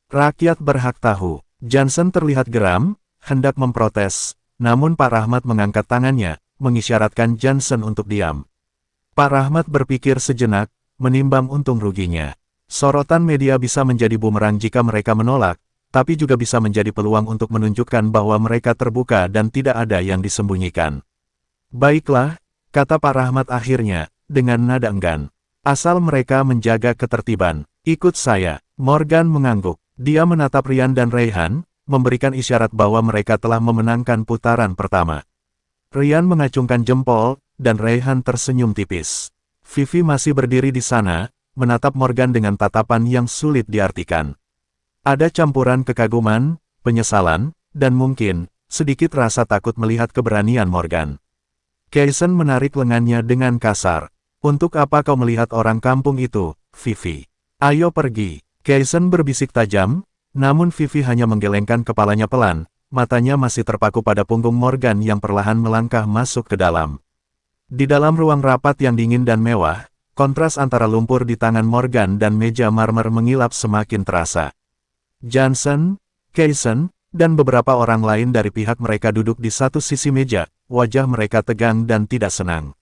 Rakyat berhak tahu. Johnson terlihat geram, hendak memprotes, namun Pak Rahmat mengangkat tangannya, mengisyaratkan Johnson untuk diam. Pak Rahmat berpikir sejenak, menimbang untung ruginya. Sorotan media bisa menjadi bumerang jika mereka menolak, tapi juga bisa menjadi peluang untuk menunjukkan bahwa mereka terbuka dan tidak ada yang disembunyikan. Baiklah, kata Pak Rahmat akhirnya, dengan nada enggan. Asal mereka menjaga ketertiban, ikut saya. Morgan mengangguk. Dia menatap Ryan dan Rayhan, memberikan isyarat bahwa mereka telah memenangkan putaran pertama. Ryan mengacungkan jempol, dan Rayhan tersenyum tipis. Vivi masih berdiri di sana, menatap Morgan dengan tatapan yang sulit diartikan. Ada campuran kekaguman, penyesalan, dan mungkin, sedikit rasa takut melihat keberanian Morgan. Kaisen menarik lengannya dengan kasar. Untuk apa kau melihat orang kampung itu, Vivi? Ayo pergi. Kaisen berbisik tajam, namun Vivi hanya menggelengkan kepalanya pelan, matanya masih terpaku pada punggung Morgan yang perlahan melangkah masuk ke dalam. Di dalam ruang rapat yang dingin dan mewah, kontras antara lumpur di tangan Morgan dan meja marmer mengilap semakin terasa. Johnson, Kaisen, dan beberapa orang lain dari pihak mereka duduk di satu sisi meja, wajah mereka tegang dan tidak senang.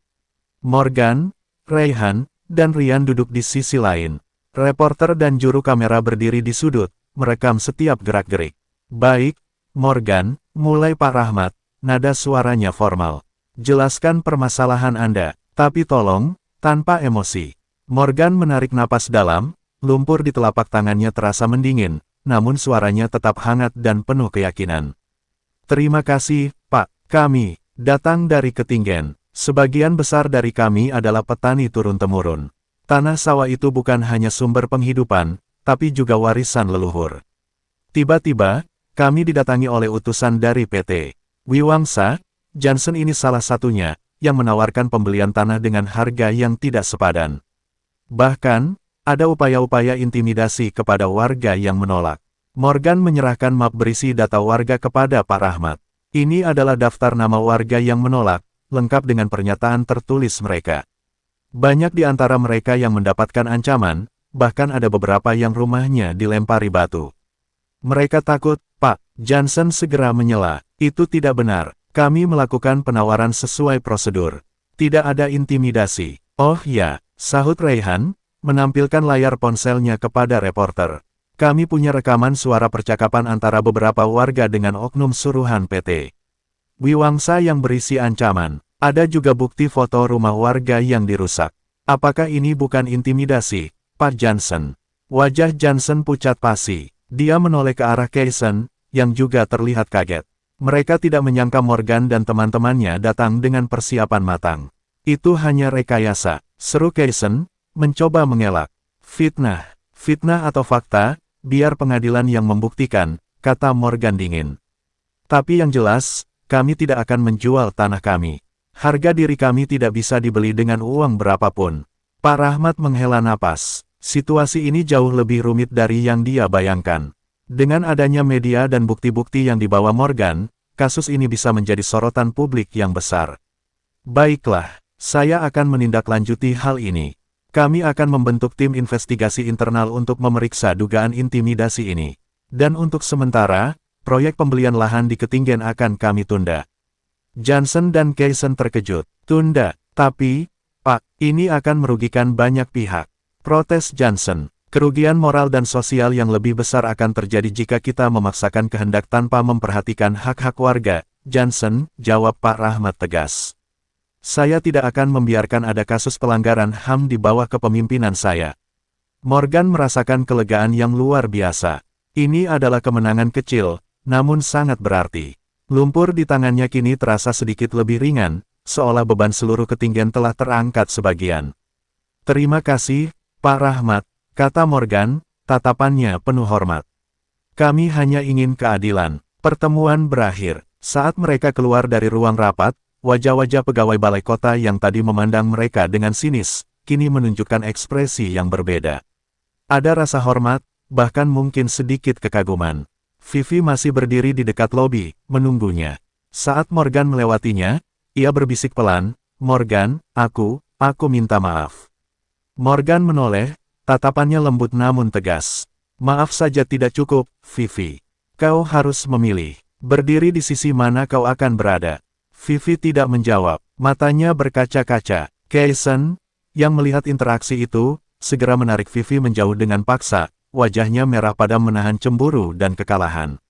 Morgan, Rayhan, dan Ryan duduk di sisi lain. Reporter dan juru kamera berdiri di sudut, merekam setiap gerak-gerik. Baik, Morgan, mulai Pak Rahmat, nada suaranya formal. Jelaskan permasalahan Anda, tapi tolong, tanpa emosi. Morgan menarik napas dalam, lumpur di telapak tangannya terasa mendingin, namun suaranya tetap hangat dan penuh keyakinan. Terima kasih, Pak. Kami datang dari Ketinggen. Sebagian besar dari kami adalah petani turun-temurun. Tanah sawah itu bukan hanya sumber penghidupan, tapi juga warisan leluhur. Tiba-tiba, kami didatangi oleh utusan dari PT Wiwangsa. Johnson ini salah satunya, yang menawarkan pembelian tanah dengan harga yang tidak sepadan. Bahkan, ada upaya-upaya intimidasi kepada warga yang menolak. Morgan menyerahkan map berisi data warga kepada Pak Rahmat. Ini adalah daftar nama warga yang menolak, lengkap dengan pernyataan tertulis mereka. Banyak di antara mereka yang mendapatkan ancaman, bahkan ada beberapa yang rumahnya dilempari batu. Mereka takut, Pak. Johnson segera menyela. Itu tidak benar. Kami melakukan penawaran sesuai prosedur. Tidak ada intimidasi. Oh ya, sahut Rayhan, menampilkan layar ponselnya kepada reporter. Kami punya rekaman suara percakapan antara beberapa warga dengan oknum suruhan PT Wiwangsa yang berisi ancaman. Ada juga bukti foto rumah warga yang dirusak. Apakah ini bukan intimidasi, Pak Johnson? Wajah Johnson pucat pasi. Dia menoleh ke arah Kaisen, yang juga terlihat kaget. Mereka tidak menyangka Morgan dan teman-temannya datang dengan persiapan matang. Itu hanya rekayasa, seru Kaisen, mencoba mengelak. Fitnah. Fitnah atau fakta, biar pengadilan yang membuktikan, kata Morgan dingin. Tapi yang jelas, kami tidak akan menjual tanah kami. Harga diri kami tidak bisa dibeli dengan uang berapapun. Pak Rahmat menghela napas. Situasi ini jauh lebih rumit dari yang dia bayangkan. Dengan adanya media dan bukti-bukti yang dibawa Morgan, kasus ini bisa menjadi sorotan publik yang besar. Baiklah, saya akan menindaklanjuti hal ini. Kami akan membentuk tim investigasi internal untuk memeriksa dugaan intimidasi ini. Dan untuk sementara, proyek pembelian lahan di Ketinggen akan kami tunda. Johnson dan Kaisen terkejut. Tunda, tapi, Pak, ini akan merugikan banyak pihak. Protes Johnson. Kerugian moral dan sosial yang lebih besar akan terjadi jika kita memaksakan kehendak tanpa memperhatikan hak-hak warga. Johnson, jawab Pak Rahmat tegas. Saya tidak akan membiarkan ada kasus pelanggaran HAM di bawah kepemimpinan saya. Morgan merasakan kelegaan yang luar biasa. Ini adalah kemenangan kecil, namun sangat berarti. Lumpur di tangannya kini terasa sedikit lebih ringan, seolah beban seluruh Ketinggen telah terangkat sebagian. Terima kasih, Pak Rahmat, kata Morgan, tatapannya penuh hormat. Kami hanya ingin keadilan. Pertemuan berakhir. Saat mereka keluar dari ruang rapat, wajah-wajah pegawai balai kota yang tadi memandang mereka dengan sinis, kini menunjukkan ekspresi yang berbeda. Ada rasa hormat, bahkan mungkin sedikit kekaguman. Vivi masih berdiri di dekat lobi, menunggunya. Saat Morgan melewatinya, ia berbisik pelan, Morgan, aku minta maaf. Morgan menoleh, tatapannya lembut namun tegas. Maaf saja tidak cukup, Vivi. Kau harus memilih. Berdiri di sisi mana kau akan berada. Vivi tidak menjawab, matanya berkaca-kaca. Kaisen, Yang melihat interaksi itu, segera menarik Vivi menjauh dengan paksa, wajahnya merah padam menahan cemburu dan kekalahan.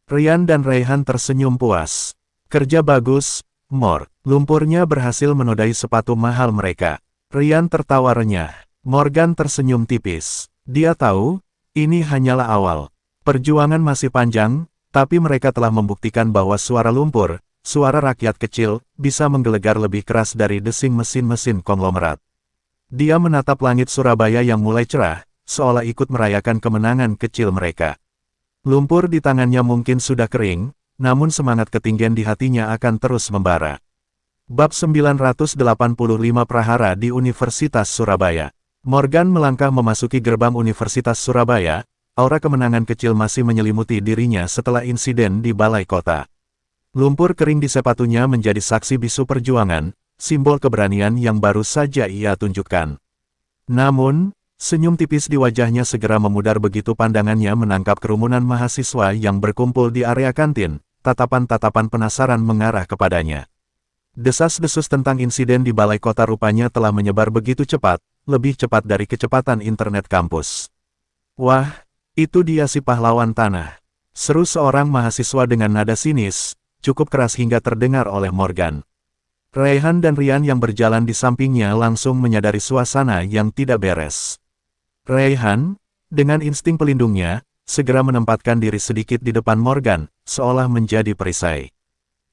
Ryan dan Raihan tersenyum puas. Kerja bagus, Mor. Lumpurnya berhasil menodai sepatu mahal mereka. Ryan tertawa renyah. Morgan tersenyum tipis. Dia tahu, ini hanyalah awal. Perjuangan masih panjang, tapi mereka telah membuktikan bahwa suara lumpur, suara rakyat kecil, bisa menggelegar lebih keras dari desing mesin-mesin konglomerat. Dia menatap langit Surabaya yang mulai cerah, seolah ikut merayakan kemenangan kecil mereka. Lumpur di tangannya mungkin sudah kering, namun semangat ketinggian di hatinya akan terus membara. Bab 985 Prahara di Universitas Surabaya. Morgan melangkah memasuki gerbang Universitas Surabaya, aura kemenangan kecil masih menyelimuti dirinya setelah insiden di balai kota. Lumpur kering di sepatunya menjadi saksi bisu perjuangan, simbol keberanian yang baru saja ia tunjukkan. Namun, senyum tipis di wajahnya segera memudar begitu pandangannya menangkap kerumunan mahasiswa yang berkumpul di area kantin, tatapan-tatapan penasaran mengarah kepadanya. Desas-desus tentang insiden di balai kota rupanya telah menyebar begitu cepat, lebih cepat dari kecepatan internet kampus. Wah, itu dia si pahlawan tanah. Seru seorang mahasiswa dengan nada sinis, cukup keras hingga terdengar oleh Morgan. Raihan dan Ryan yang berjalan di sampingnya langsung menyadari suasana yang tidak beres. Raihan, dengan insting pelindungnya, segera menempatkan diri sedikit di depan Morgan, seolah menjadi perisai.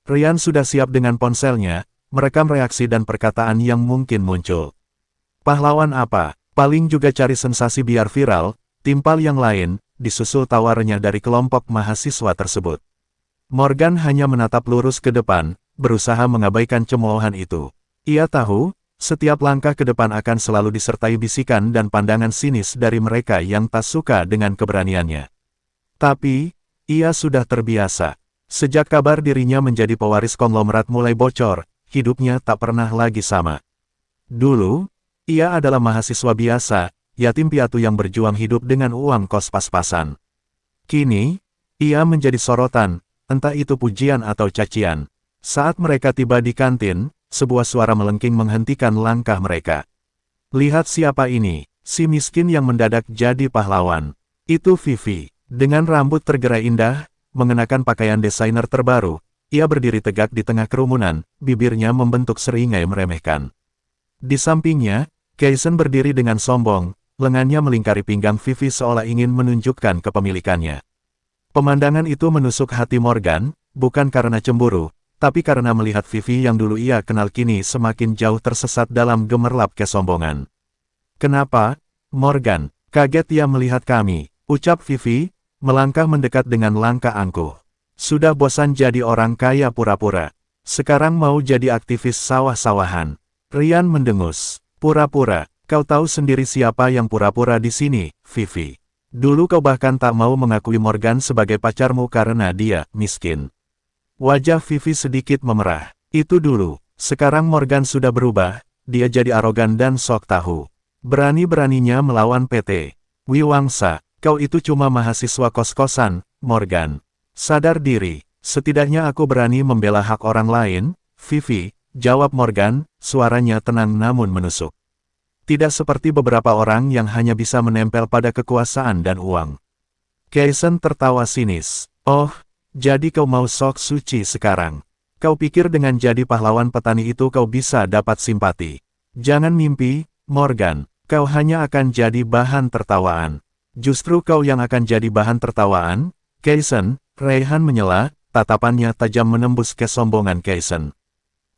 Ryan sudah siap dengan ponselnya, merekam reaksi dan perkataan yang mungkin muncul. Pahlawan apa? Paling juga cari sensasi biar viral, timpal yang lain, disusul tawarnya dari kelompok mahasiswa tersebut. Morgan hanya menatap lurus ke depan, berusaha mengabaikan cemoohan itu. Ia tahu, setiap langkah ke depan akan selalu disertai bisikan dan pandangan sinis dari mereka yang tak suka dengan keberaniannya. Tapi, ia sudah terbiasa. Sejak kabar dirinya menjadi pewaris konglomerat mulai bocor, hidupnya tak pernah lagi sama. Dulu, ia adalah mahasiswa biasa, yatim piatu yang berjuang hidup dengan uang kos pas-pasan. Kini, ia menjadi sorotan, entah itu pujian atau cacian. Saat mereka tiba di kantin, sebuah suara melengking menghentikan langkah mereka. Lihat siapa ini, si miskin yang mendadak jadi pahlawan. Itu Vivi. Dengan rambut tergerai indah, mengenakan pakaian desainer terbaru, ia berdiri tegak di tengah kerumunan, bibirnya membentuk seringai meremehkan. Di sampingnya, Kaisen berdiri dengan sombong, lengannya melingkari pinggang Vivi seolah ingin menunjukkan kepemilikannya. Pemandangan itu menusuk hati Morgan, bukan karena cemburu, tapi karena melihat Vivi yang dulu ia kenal kini semakin jauh tersesat dalam gemerlap kesombongan. Kenapa, Morgan? Kaget ia melihat kami, ucap Vivi, melangkah mendekat dengan langkah angkuh. Sudah bosan jadi orang kaya pura-pura. Sekarang mau jadi aktivis sawah-sawahan. Ryan mendengus. Pura-pura, kau tahu sendiri siapa yang pura-pura di sini, Vivi. Dulu kau bahkan tak mau mengakui Morgan sebagai pacarmu karena dia miskin. Wajah Vivi sedikit memerah. Itu dulu, sekarang Morgan sudah berubah, dia jadi arogan dan sok tahu. Berani-beraninya melawan PT Wiwangsa, kau itu cuma mahasiswa kos-kosan, Morgan. Sadar diri, setidaknya aku berani membela hak orang lain, Vivi, jawab Morgan, suaranya tenang namun menusuk. Tidak seperti beberapa orang yang hanya bisa menempel pada kekuasaan dan uang. Kaisen tertawa sinis. Oh, jadi kau mau sok suci sekarang. Kau pikir dengan jadi pahlawan petani itu kau bisa dapat simpati. Jangan mimpi, Morgan, kau hanya akan jadi bahan tertawaan. Justru kau yang akan jadi bahan tertawaan, Kaisen, Raihan menyela, tatapannya tajam menembus kesombongan Kaisen.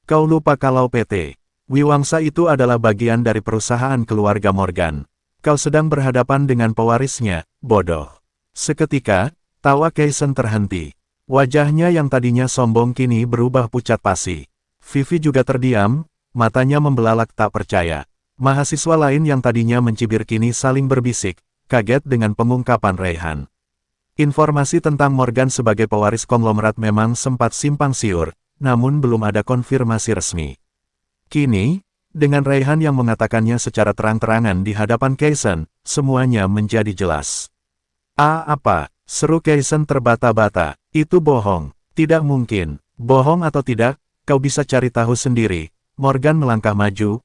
Kau lupa kalau PT Wiwangsa itu adalah bagian dari perusahaan keluarga Morgan. Kau sedang berhadapan dengan pewarisnya, bodoh. Seketika, tawa Kaisen terhenti. Wajahnya yang tadinya sombong kini berubah pucat pasi. Vivi juga terdiam, matanya membelalak tak percaya. Mahasiswa lain yang tadinya mencibir kini saling berbisik, kaget dengan pengungkapan Raihan. Informasi tentang Morgan sebagai pewaris konglomerat memang sempat simpang siur, namun belum ada konfirmasi resmi. Kini, dengan Raihan yang mengatakannya secara terang-terangan di hadapan Kaisen, semuanya menjadi jelas. Apa? Seru Kaisen terbata-bata. Itu bohong. Tidak mungkin. Bohong atau tidak, kau bisa cari tahu sendiri. Morgan melangkah maju,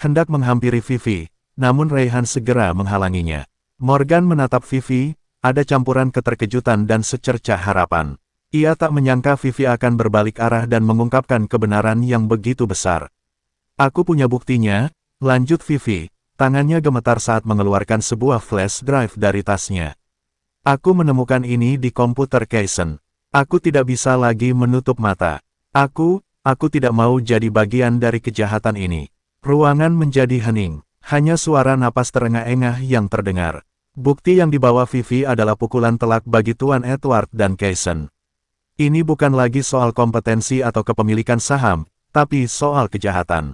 hendak menghampiri Vivi, namun Raihan segera menghalanginya. Morgan menatap Vivi, ada campuran keterkejutan dan secercah harapan. Ia tak menyangka Vivi akan berbalik arah dan mengungkapkan kebenaran yang begitu besar. Aku punya buktinya, lanjut Vivi. Tangannya gemetar saat mengeluarkan sebuah flash drive dari tasnya. Aku menemukan ini di komputer Kaisen. Aku tidak bisa lagi menutup mata. Aku tidak mau jadi bagian dari kejahatan ini. Ruangan menjadi hening. Hanya suara napas terengah-engah yang terdengar. Bukti yang dibawa Vivi adalah pukulan telak bagi Tuan Edward dan Kaisen. Ini bukan lagi soal kompetensi atau kepemilikan saham, tapi soal kejahatan.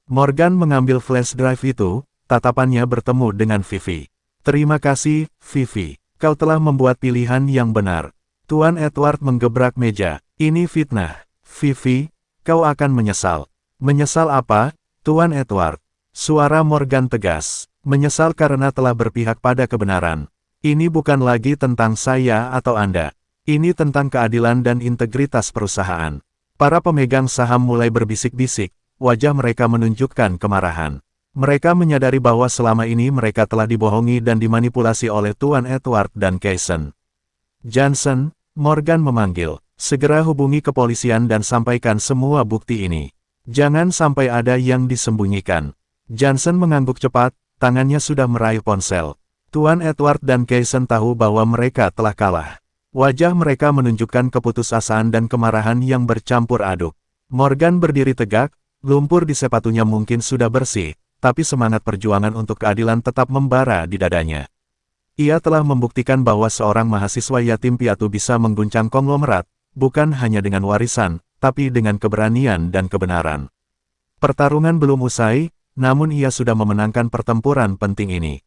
Morgan mengambil flash drive itu, tatapannya bertemu dengan Vivi. Terima kasih, Vivi. Kau telah membuat pilihan yang benar. Tuan Edward menggebrak meja. Ini fitnah. Vivi, kau akan menyesal. Menyesal apa, Tuan Edward? Suara Morgan tegas. Menyesal karena telah berpihak pada kebenaran. Ini bukan lagi tentang saya atau Anda. Ini tentang keadilan dan integritas perusahaan. Para pemegang saham mulai berbisik-bisik, wajah mereka menunjukkan kemarahan. Mereka menyadari bahwa selama ini mereka telah dibohongi dan dimanipulasi oleh Tuan Edward dan Kaisen. Johnson, Morgan memanggil, segera hubungi kepolisian dan sampaikan semua bukti ini. Jangan sampai ada yang disembunyikan. Johnson mengangguk cepat, tangannya sudah meraih ponsel. Tuan Edward dan Kaisen tahu bahwa mereka telah kalah. Wajah mereka menunjukkan keputusasaan dan kemarahan yang bercampur aduk. Morgan berdiri tegak, lumpur di sepatunya mungkin sudah bersih, tapi semangat perjuangan untuk keadilan tetap membara di dadanya. Ia telah membuktikan bahwa seorang mahasiswa yatim piatu bisa mengguncang konglomerat, bukan hanya dengan warisan, tapi dengan keberanian dan kebenaran. Pertarungan belum usai, namun ia sudah memenangkan pertempuran penting ini.